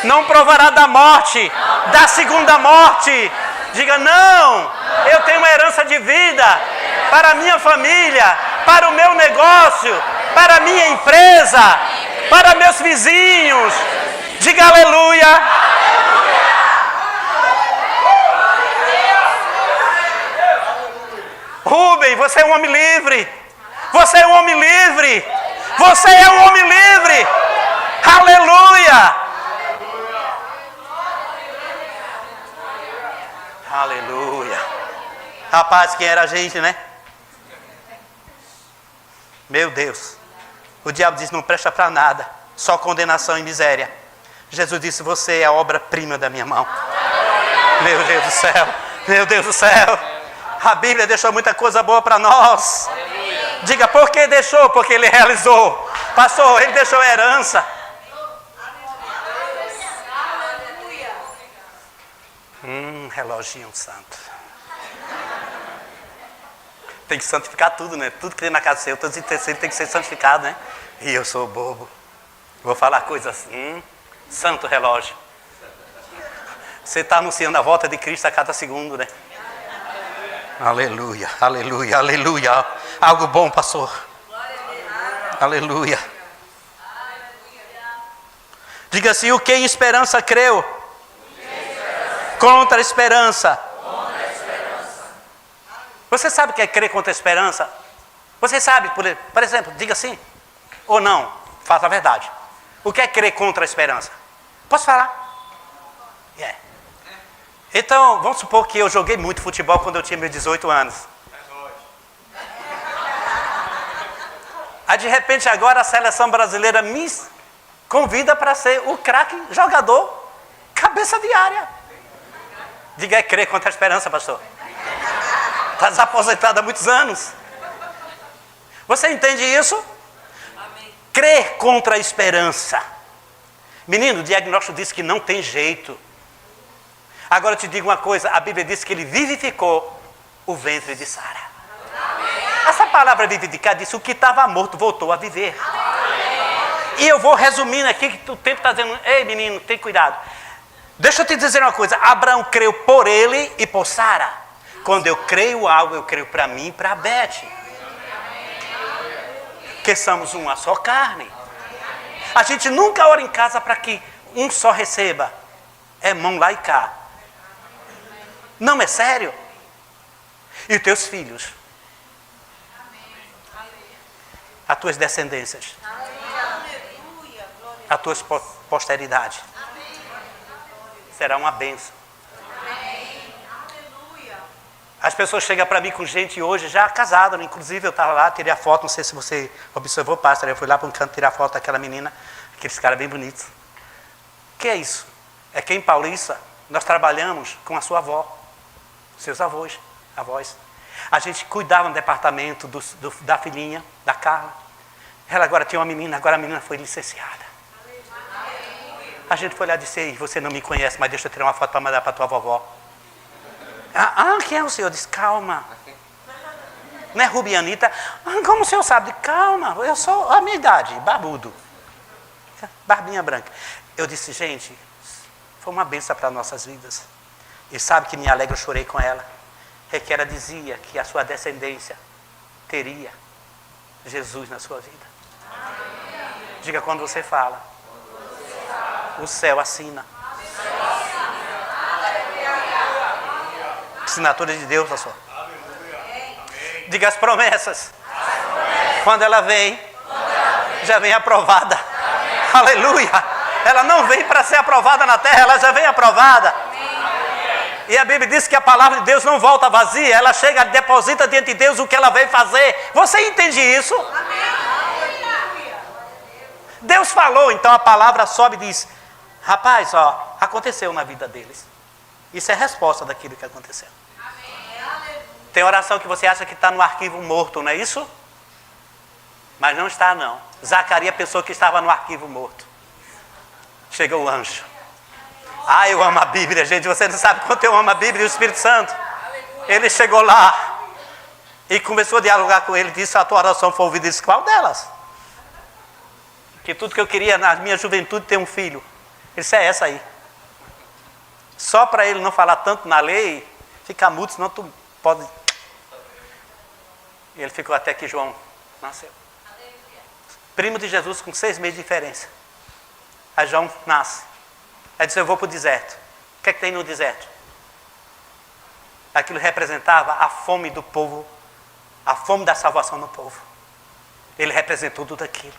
não provará da morte, da segunda morte. Diga, não, eu tenho uma herança de vida para a minha família, para o meu negócio, para a minha empresa, para meus vizinhos. Diga, aleluia. Rubem, você é um homem livre. Você é um homem livre. Você é um homem livre. Aleluia. Aleluia. Rapaz, quem era a gente, né? Meu Deus. O diabo diz, não presta para nada. Só condenação e miséria. Jesus disse, você é a obra-prima da minha mão. Meu Deus do céu. Meu Deus do céu. A Bíblia deixou muita coisa boa para nós. Diga, por que deixou? Porque ele realizou. Pastor, ele deixou herança. Reloginho santo. Tem que santificar tudo, né? Tudo que tem na casa seu, todos os terceiros tem que ser santificado, né? E eu sou bobo. Vou falar coisas assim. Santo relógio. Você está anunciando a volta de Cristo a cada segundo, né? Aleluia, aleluia, aleluia. Algo bom, pastor. Aleluia. Diga assim, o que em esperança creu? Contra a esperança. Você sabe o que é crer contra a esperança? Você sabe, por exemplo, diga assim, ou não, faça a verdade. O que é crer contra a esperança? Posso falar? Yeah. Então, vamos supor que eu joguei muito futebol quando eu tinha meus 18 anos. Aí, de repente, agora a seleção brasileira me convida para ser o craque jogador, cabeça de área. Diga, é crer contra a esperança, pastor. Está desaposentado há muitos anos. Você entende isso? Amém. Crer contra a esperança. Menino, o diagnóstico diz que não tem jeito. Agora eu te digo uma coisa, a Bíblia diz que ele vivificou o ventre de Sara. Essa palavra vivificar diz o que estava morto voltou a viver. E eu vou resumindo aqui, que o tempo está dizendo, ei menino, tem cuidado. Deixa eu te dizer uma coisa, Abraão creu por ele e por Sara. Quando eu creio algo, eu creio para mim e para a Beth. Que somos uma só carne. A gente nunca ora em casa para que um só receba. É mão lá e cá. Não é sério? E os teus filhos? As tuas descendências? A tua posteridade? Será uma bênção. As pessoas chegam para mim com gente hoje já casada, inclusive eu estava lá, tirei a foto, não sei se você observou, pastor, eu fui lá para um canto tirar foto daquela menina, aqueles caras bem bonitos. O que é isso? É que em Paulista nós trabalhamos com a sua avó, seus avós, avós. A gente cuidava no departamento da filhinha, da Carla. Ela agora tinha uma menina, agora a menina foi licenciada. A gente foi lá e disse, você não me conhece, mas deixa eu tirar uma foto para mandar para tua vovó. Quem é o senhor? Eu disse, calma. Não é Rubianita? Como o senhor sabe? Calma, eu sou a minha idade, barbudo. Barbinha branca. Eu disse, gente, foi uma bênção para nossas vidas. E sabe que me alegra, eu chorei com ela. É que ela dizia que a sua descendência teria Jesus na sua vida. Diga quando você fala. O céu assina. Assinatura de Deus, pastor. Diga as promessas. Quando ela vem, já vem aprovada. Aleluia. Ela não vem para ser aprovada na terra, ela já vem aprovada. E a Bíblia diz que a palavra de Deus não volta vazia. Ela chega, deposita diante de Deus o que ela veio fazer. Você entende isso? Deus falou, então a palavra sobe e diz, rapaz, aconteceu na vida deles. Isso é resposta daquilo que aconteceu. Tem oração que você acha que está no arquivo morto, não é isso? Mas não está, não. Zacarias pensou que estava no arquivo morto. Chegou o anjo. Eu amo a Bíblia, gente. Você não sabe quanto eu amo a Bíblia e o Espírito Santo. Ele chegou lá e começou a dialogar com ele. Disse, a tua oração foi ouvida. Disse, qual delas? Que tudo que eu queria na minha juventude ter um filho. Ele disse, é essa aí. Só para ele não falar tanto na lei, ficar mudo, senão tu pode... E ele ficou até que João nasceu. Primo de Jesus com 6 meses de diferença. Aí João nasce. Aí disse, eu vou para o deserto. O que é que tem no deserto? Aquilo representava a fome do povo, a fome da salvação no povo. Ele representou tudo aquilo.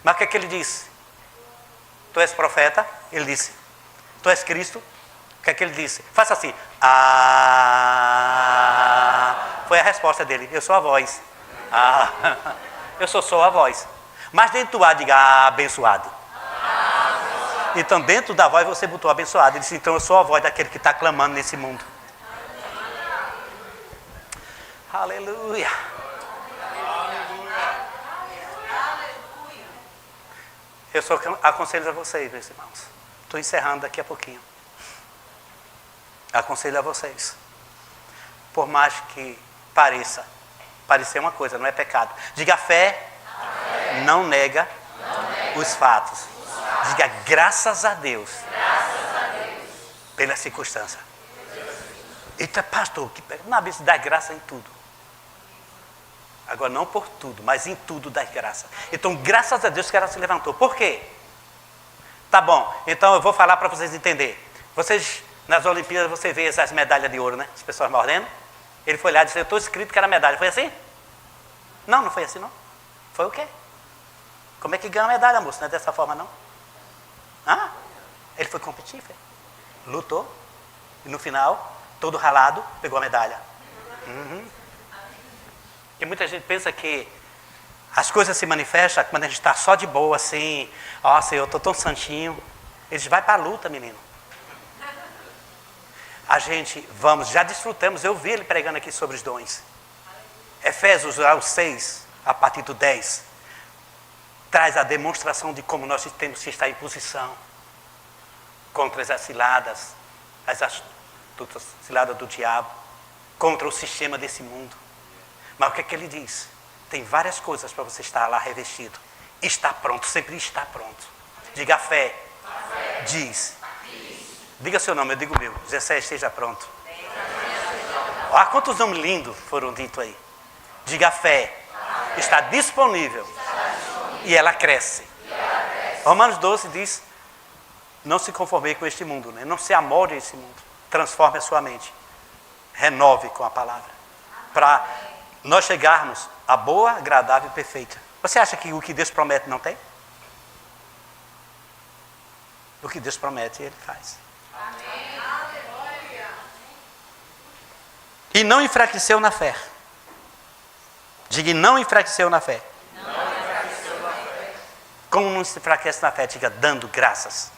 Mas o que é que ele disse? Tu és profeta? Ele disse. Tu és Cristo? O que é que ele disse? Faça assim. Foi a resposta dele. Eu sou a voz. Eu sou a voz. Mas dentro do ar, diga abençoado. Então dentro da voz você botou abençoado. Ele disse, então eu sou a voz daquele que está clamando nesse mundo. Aleluia. Eu só aconselho a vocês, meus irmãos. Estou encerrando daqui a pouquinho. Aconselho a vocês. Por mais que parecer uma coisa, não é pecado. Diga a fé, não nega os fatos. Diga graças a Deus. Pela circunstância. Eita, pastor, na Bíblia dá graça em tudo. Agora, não por tudo, mas em tudo dá graça. Então, graças a Deus que ela se levantou. Por quê? Tá bom, então eu vou falar para vocês entenderem. Vocês, nas Olimpíadas, você vê as medalhas de ouro, né? As pessoas mordendo. Ele foi lá e disse, eu estou escrito que era medalha. Foi assim? Não foi assim, não. Foi o quê? Como é que ganha a medalha, moço? Não é dessa forma, não. Ele foi competir, lutou. E no final, todo ralado, pegou a medalha. E muita gente pensa que as coisas se manifestam quando a gente está só de boa, assim. Senhor, eu estou tão santinho. Eles vai para a luta, menino. A gente, já desfrutamos. Eu vi ele pregando aqui sobre os dons. Efésios 6, a partir do 10, traz a demonstração de como nós temos que estar em posição contra as ciladas, as astutas ciladas do diabo, contra o sistema desse mundo. Mas o que é que ele diz? Tem várias coisas para você estar lá revestido. Está pronto, sempre está pronto. Diga a fé. Diz. Diga seu nome, eu digo o meu. Jessé, esteja pronto. Olha quantos nomes lindos foram ditos aí. Diga a fé. Está disponível. E ela cresce. Romanos 12 diz, não se conforme com este mundo, né? Não se amolde a esse mundo. Transforme a sua mente. Renove com a palavra. Para nós chegarmos à boa, agradável e perfeita. Você acha que o que Deus promete não tem? O que Deus promete, Ele faz. Amém. E não enfraqueceu na fé. Diga, não enfraqueceu na fé. Como não se enfraquece na fé? Diga, dando graças.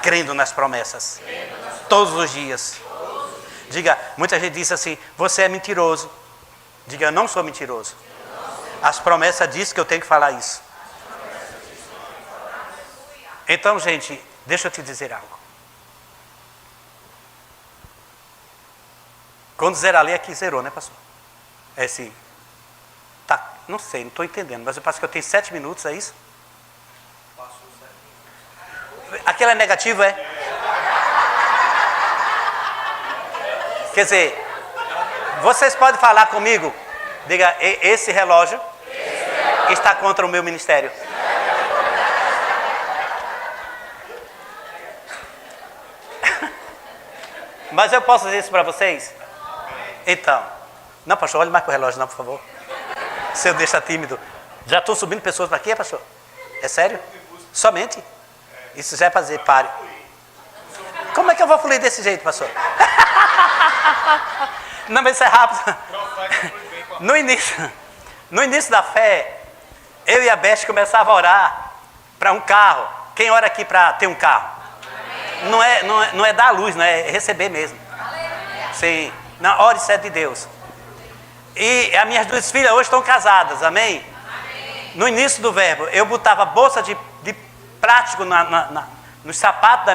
Crendo nas promessas. Todos os dias. Diga, muita gente diz assim, você é mentiroso. Diga, eu não sou mentiroso. As promessas dizem que eu tenho que falar isso. Então, gente, deixa eu te dizer algo. Quando zerar a lei, aqui zerou, né, pastor? É assim. Tá, não sei, não estou entendendo, mas eu passo que eu tenho 7 minutos, é isso? Aquilo é negativo, é? Quer dizer, vocês podem falar comigo? Diga, esse relógio está contra o meu ministério. Mas eu posso dizer isso para vocês? Então, não, pastor, olhe mais para o relógio, não, por favor. Se eu deixar tímido. Já estou subindo pessoas para aqui, pastor? É sério? Somente? Isso já é para dizer, pare. Como é que eu vou fluir desse jeito, pastor? Não, mas isso é rápido. No início da fé, eu e a Beth começava a orar para um carro. Quem ora aqui para ter um carro? Não é dar a luz, não é receber mesmo. Sim. Não, ore certo de Deus. E as minhas 2 filhas hoje estão casadas, amém? No início do verbo, eu botava bolsa de plástico nos sapatos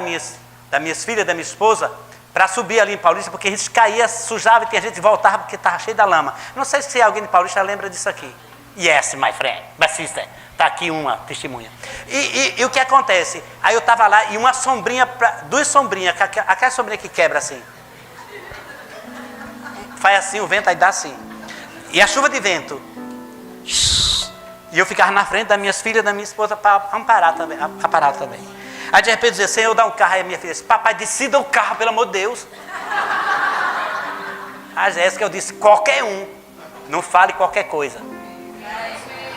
das minhas filhas, da minha esposa, para subir ali em Paulista, porque a gente caía, sujava e tinha gente que voltava porque estava cheio da lama. Não sei se alguém de Paulista lembra disso aqui. Yes, my friend, my sister. Está aqui uma testemunha. E o que acontece? Aí eu estava lá e uma sombrinha, 2 sombrinhas, aquela sombrinha que quebra assim. Faz assim, o vento aí dá assim. E a chuva de vento. E eu ficava na frente das minhas filhas, da minha esposa, para amparar também. Aí de repente dizia, Senhor, dá um carro. Aí a minha filha disse, papai, decida o carro, pelo amor de Deus. A Jéssica, eu disse, qualquer um. Não fale qualquer coisa.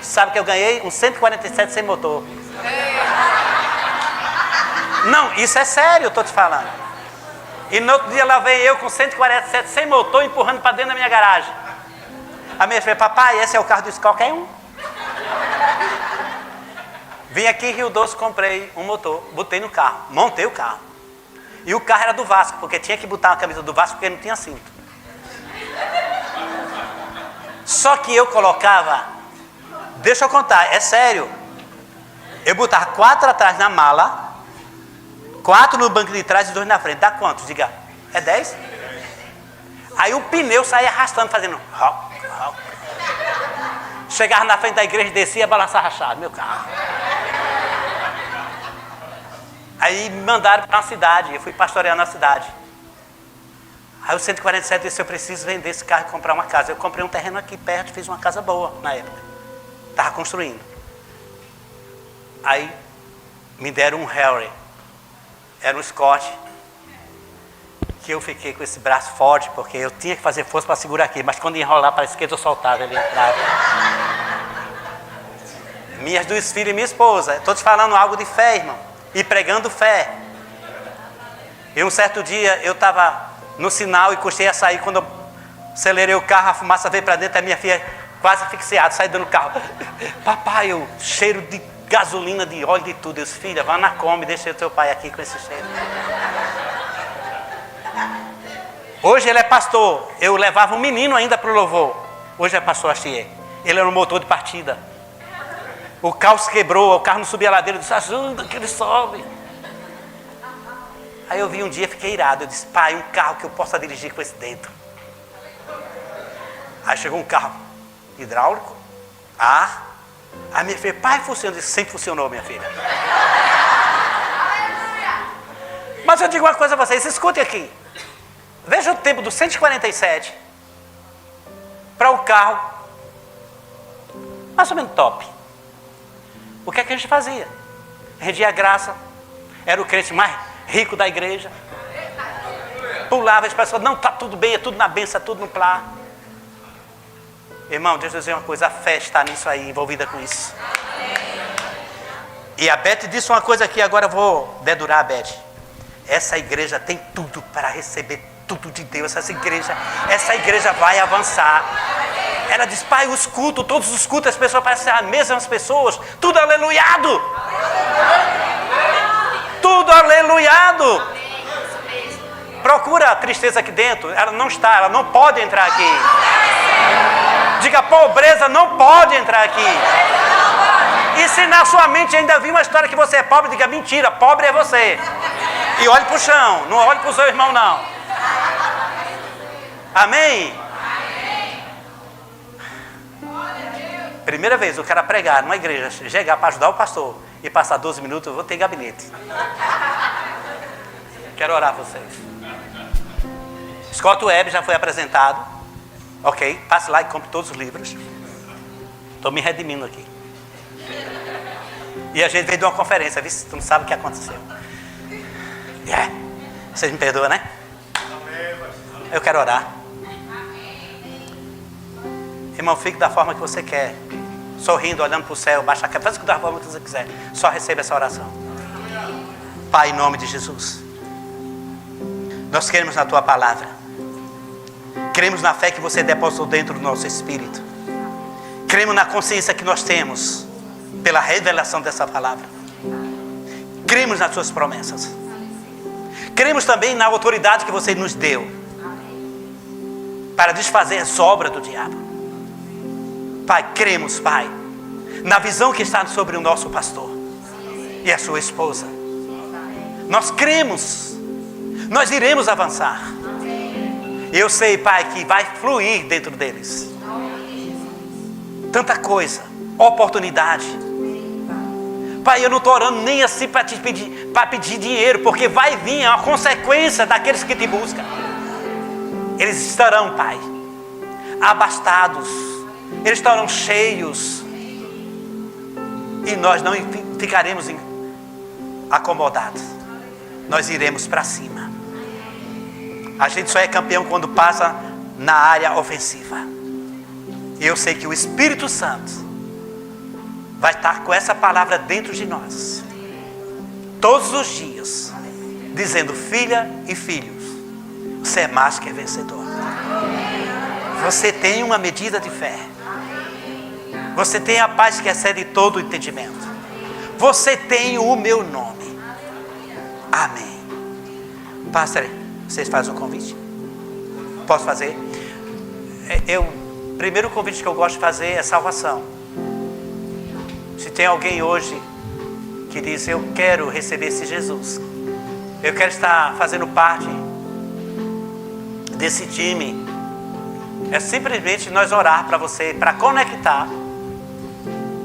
Sabe que eu ganhei? Um 147 sem motor. Não, isso é sério, eu estou te falando. E no outro dia lá veio eu com 147 sem motor, empurrando para dentro da minha garagem. A minha filha, papai, esse é o carro de qualquer um. Vim aqui em Rio Doce, comprei um motor, botei no carro, montei o carro. E o carro era do Vasco, porque tinha que botar uma camisa do Vasco, porque não tinha cinto. Só que eu colocava, deixa eu contar, é sério. Eu botava 4 atrás na mala, 4 no banco de trás e 2 na frente. Dá quantos? Diga, é 10? Aí o pneu saía arrastando, fazendo rock, rock. Chegava na frente da igreja, descia, balançava a chave, meu carro. Aí me mandaram para uma cidade, eu fui pastorear na cidade. Aí o 147 disse, eu preciso vender esse carro e comprar uma casa. Eu comprei um terreno aqui perto, fiz uma casa boa na época. Estava construindo. Aí me deram um Harry. Era um Scott. Que eu fiquei com esse braço forte, porque eu tinha que fazer força para segurar aqui. Mas quando ia enrolar para a esquerda, eu soltava, ele entrava. Minhas 2 filhas e minha esposa. Estou te falando algo de fé, irmão. E pregando fé. E um certo dia, eu estava no sinal e custei a sair. Quando eu acelerei o carro, a fumaça veio para dentro. A minha filha quase asfixiada, saindo do carro. Papai, o cheiro de gasolina, de óleo, de tudo. Eu disse, filha, vá na Kombi, deixa o teu pai aqui com esse cheiro. Hoje ele é pastor. Eu levava um menino ainda para o louvor. Hoje é pastor Achier. Ele era um motor de partida. O carro se quebrou, o carro não subia a ladeira. Eu disse, ajuda que ele sobe. Aí eu vi um dia, fiquei irado. Eu disse, pai, um carro que eu possa dirigir com esse dedo. Aí chegou um carro hidráulico. A minha filha, pai, funciona. Eu disse, sempre funcionou, minha filha. Mas eu digo uma coisa a vocês, escutem aqui. Veja o tempo do 147 para o carro mais ou menos top. O que é que a gente fazia? Rendia a graça, era o crente mais rico da igreja, pulava, as pessoas, não, está tudo bem, é tudo na bênção, é tudo no plá. Irmão, deixa eu dizer uma coisa, a fé está nisso aí, envolvida com isso. E a Beth disse uma coisa aqui, agora eu vou dedurar a Beth. Essa igreja tem tudo para receber tudo de Deus. Essa igreja vai avançar. Ela diz, pai, os cultos, todos os cultos, as pessoas parecem as mesmas pessoas. Tudo aleluiado. Tudo aleluiado. Procura a tristeza aqui dentro. Ela não está, ela não pode entrar aqui. Diga, pobreza não pode entrar aqui. E se na sua mente ainda vir uma história que você é pobre, diga, mentira, pobre é você. E olhe para o chão, não olhe para o seu irmão não. Amém? Primeira vez o cara pregar numa igreja, chegar para ajudar o pastor e passar 12 minutos, eu vou ter gabinete. Quero orar por vocês. Scott Webb já foi apresentado. Ok? Passe lá e compre todos os livros. Estou me redimindo aqui. E a gente veio de uma conferência, viu? Tu não sabe o que aconteceu. Vocês me perdoam, né? Eu quero orar. Irmão, fique da forma que você quer. Sorrindo, olhando para o céu, baixa a cabeça, faz da forma que você quiser. Só receba essa oração. Pai, em nome de Jesus, nós queremos na Tua palavra. Cremos na fé que você depositou dentro do nosso espírito. Cremos na consciência que nós temos pela revelação dessa palavra. Cremos nas Suas promessas. Cremos também na autoridade que você nos deu para desfazer as obras do diabo. Pai, cremos, Pai, na visão que está sobre o nosso pastor e a sua esposa. Nós cremos, nós iremos avançar. Eu sei, Pai, que vai fluir dentro deles tanta coisa, oportunidade. Pai, eu não estou orando nem assim para pedir dinheiro, porque vai vir a consequência daqueles que te buscam. Eles estarão, Pai, abastados, eles estarão cheios, e nós não ficaremos acomodados, nós iremos para cima. A gente só é campeão quando passa na área ofensiva. E eu sei que o Espírito Santo vai estar com essa palavra dentro de nós, todos os dias, dizendo, filha e filhos, você é mais que vencedor. Você tem uma medida de fé. Você tem a paz que excede todo o entendimento. Você tem o meu nome. Amém. Pastor, vocês fazem um convite? Posso fazer? O primeiro convite que eu gosto de fazer é salvação. Se tem alguém hoje que diz, eu quero receber esse Jesus, eu quero estar fazendo parte desse time, é simplesmente nós orar para você, para conectar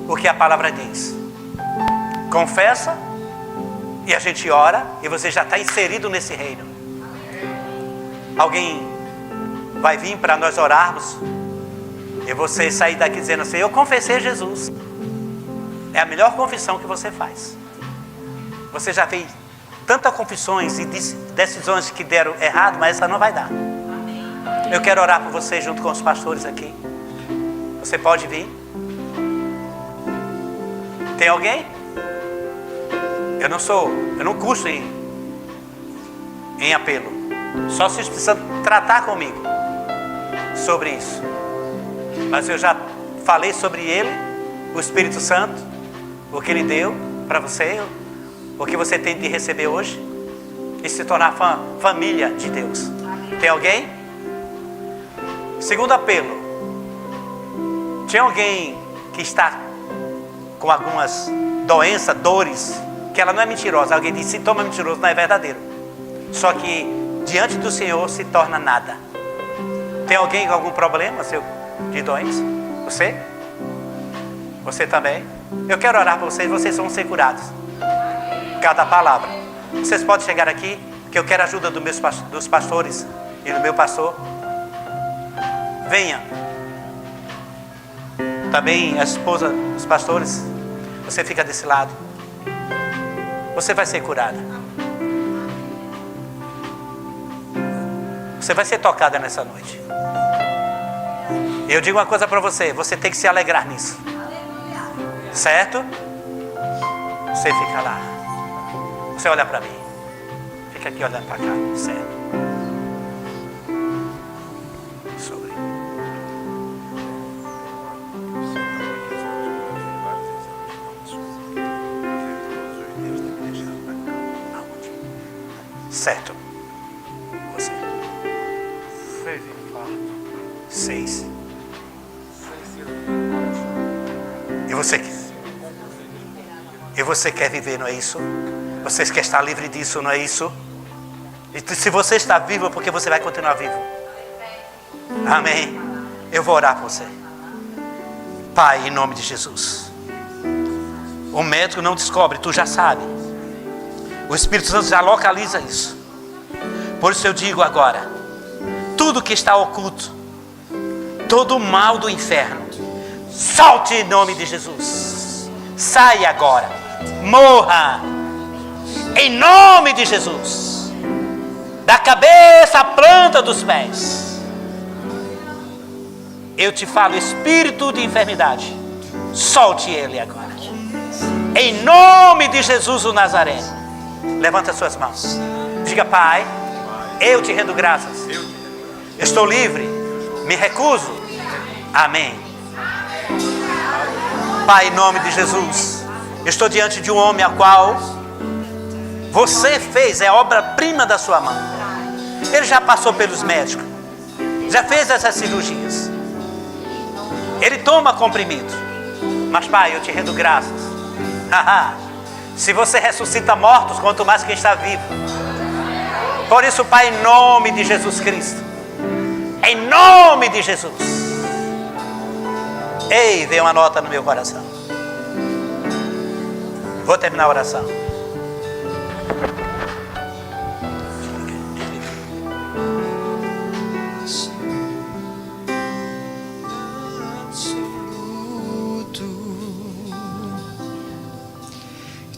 o que a palavra diz. Confessa e a gente ora e você já está inserido nesse reino. Alguém vai vir para nós orarmos e você sair daqui dizendo assim, eu confessei Jesus. É a melhor confissão que você faz. Você já fez tantas confissões e decisões que deram errado, mas essa não vai dar. Eu quero orar por você junto com os pastores aqui. Você pode vir? Tem alguém? Eu não custo em apelo. Só se precisa tratar comigo sobre isso. Mas eu já falei sobre ele, o Espírito Santo, o que ele deu para você, o que você tem de receber hoje e se tornar família de Deus. Tem alguém? Segundo apelo. Tinha alguém que está com algumas doenças, dores, que ela não é mentirosa. Alguém diz, sintoma mentiroso, não é verdadeiro. Só que diante do Senhor se torna nada. Tem alguém com algum problema de doença? Você? Você também? Eu quero orar por vocês, vocês vão ser curados. Cada palavra. Vocês podem chegar aqui, que eu quero a ajuda dos pastores e do meu pastor. Venha. Também a esposa dos pastores. Você fica desse lado. Você vai ser curada. Você vai ser tocada nessa noite. E eu digo uma coisa para você. Você tem que se alegrar nisso. Certo? Você fica lá. Você olha para mim. Fica aqui olhando para cá. Certo? Sobre. Certo. 6. E você quer viver, não é isso? Você quer estar livre disso, não é isso? E se você está vivo, é porque você vai continuar vivo. Amém. Eu vou orar por você. Pai, em nome de Jesus. O médico não descobre, tu já sabe. O Espírito Santo já localiza isso. Por isso eu digo agora, tudo que está oculto, todo o mal do inferno, solte em nome de Jesus. Saia agora. Morra. Em nome de Jesus. Da cabeça à planta dos pés. Eu te falo, espírito de enfermidade, solte ele agora. Em nome de Jesus o Nazareno. Levanta suas mãos. Diga: Pai, eu te rendo graças. Estou livre. Me recuso. Amém. Pai, em nome de Jesus, estou diante de um homem a qual você fez, é obra-prima da sua mão. Ele já passou pelos médicos, já fez essas cirurgias, ele toma comprimido. Mas Pai, eu te rendo graças. Se você ressuscita mortos, quanto mais quem está vivo. Por isso, Pai, em nome de Jesus Cristo, em nome de Jesus. Ei, veio uma nota no meu coração. Vou terminar a oração.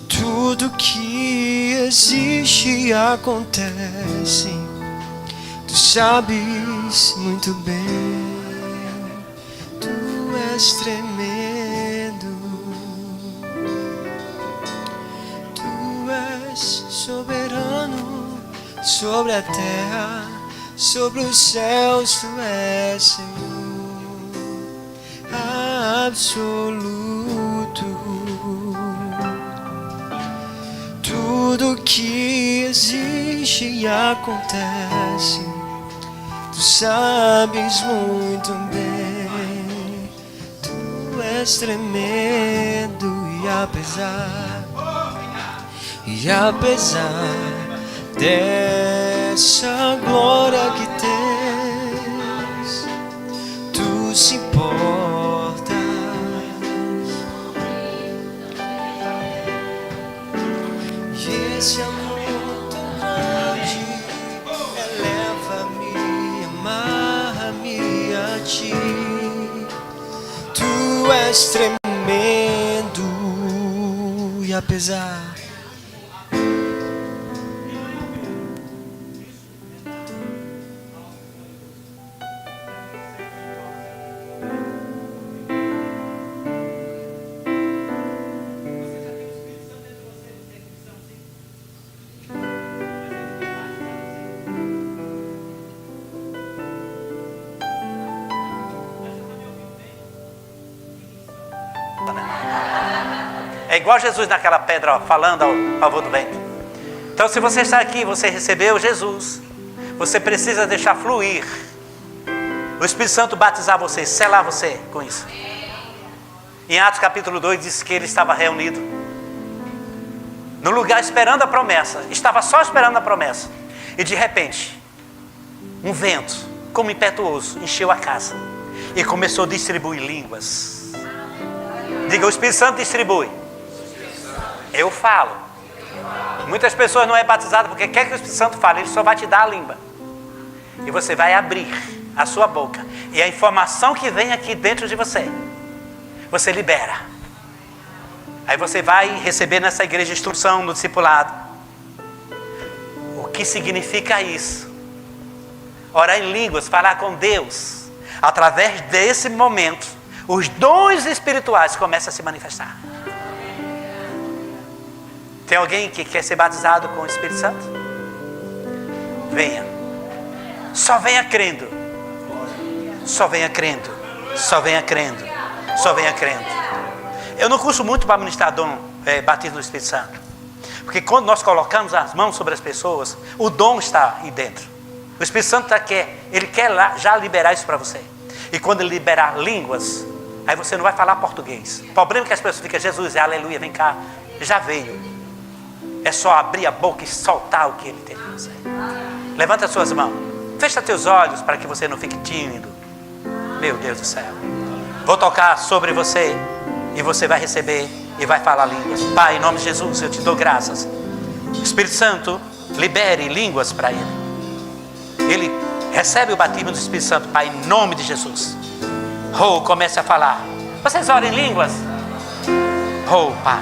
Tudo que existe e acontece, tu sabes muito bem. Tu és tremendo, tu és soberano sobre a terra, sobre os céus. Tu és Senhor absoluto. Tudo que existe e acontece, tu sabes muito bem. Tu és tremendo e apesar dessa glória que tens, tu se importas. E esse amor tão grande eleva-me, amarra-me a ti. Tu és tremendo e apesar É igual Jesus naquela pedra, ó, falando ao favor do vento. Então, se você está aqui, você recebeu Jesus, você precisa deixar fluir o Espírito Santo, batizar você, selar você com isso. Em Atos capítulo 2 diz que ele estava reunido no lugar esperando a promessa, estava só esperando a promessa, e de repente um vento como impetuoso encheu a casa e começou a distribuir línguas. Diga: o Espírito Santo distribui. Eu falo. Muitas pessoas não é batizado porque quer que o Espírito Santo fale, ele só vai te dar a língua. E você vai abrir a sua boca, e a informação que vem aqui dentro de você, você libera. Aí você vai receber nessa igreja instrução no discipulado. O que significa isso? Orar em línguas, falar com Deus. Através desse momento, os dons espirituais começam a se manifestar. Tem alguém que quer ser batizado com o Espírito Santo? Venha. Só venha crendo. Só venha crendo. Só venha crendo. Só venha crendo. Eu não custo muito para ministrar batismo do Espírito Santo. Porque quando nós colocamos as mãos sobre as pessoas, o dom está aí dentro. O Espírito Santo ele quer já liberar isso para você. E quando ele liberar línguas, aí você não vai falar português. O problema é que as pessoas ficam, Jesus, aleluia, vem cá. Já veio. É só abrir a boca e soltar o que ele tem para você. Levanta as suas mãos. Fecha teus olhos para que você não fique tímido. Meu Deus do céu. Vou tocar sobre você e você vai receber e vai falar línguas. Pai, em nome de Jesus, eu te dou graças. Espírito Santo, libere línguas para ele. Ele recebe o batismo do Espírito Santo, Pai, em nome de Jesus. Oh, comece a falar. Vocês oram em línguas? Oh, Pai.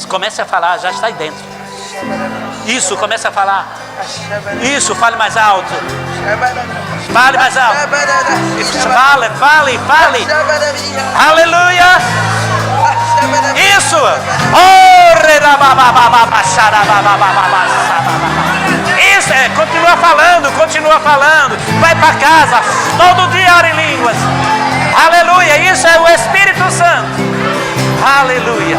Comece a falar, já está aí dentro. Isso, comece a falar. Isso, fale mais alto. Fale mais alto. Fale. Aleluia. Isso. Isso, continua falando. Vai para casa, todo dia ora em línguas. Aleluia, isso é o Espírito Santo. Aleluia.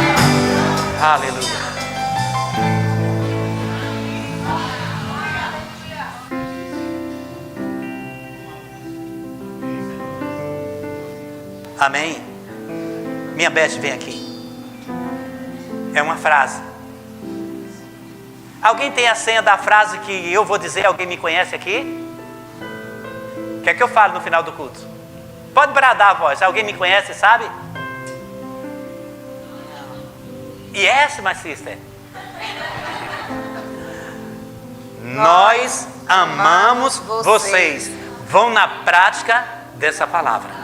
Amém. Minha Beth, vem aqui. É uma frase. Alguém tem a senha da frase que eu vou dizer? Alguém me conhece aqui? Quer que eu fale no final do culto? Pode bradar a voz. Alguém me conhece, sabe? Yes, my sister. Nós amamos vocês. Vão na prática dessa palavra.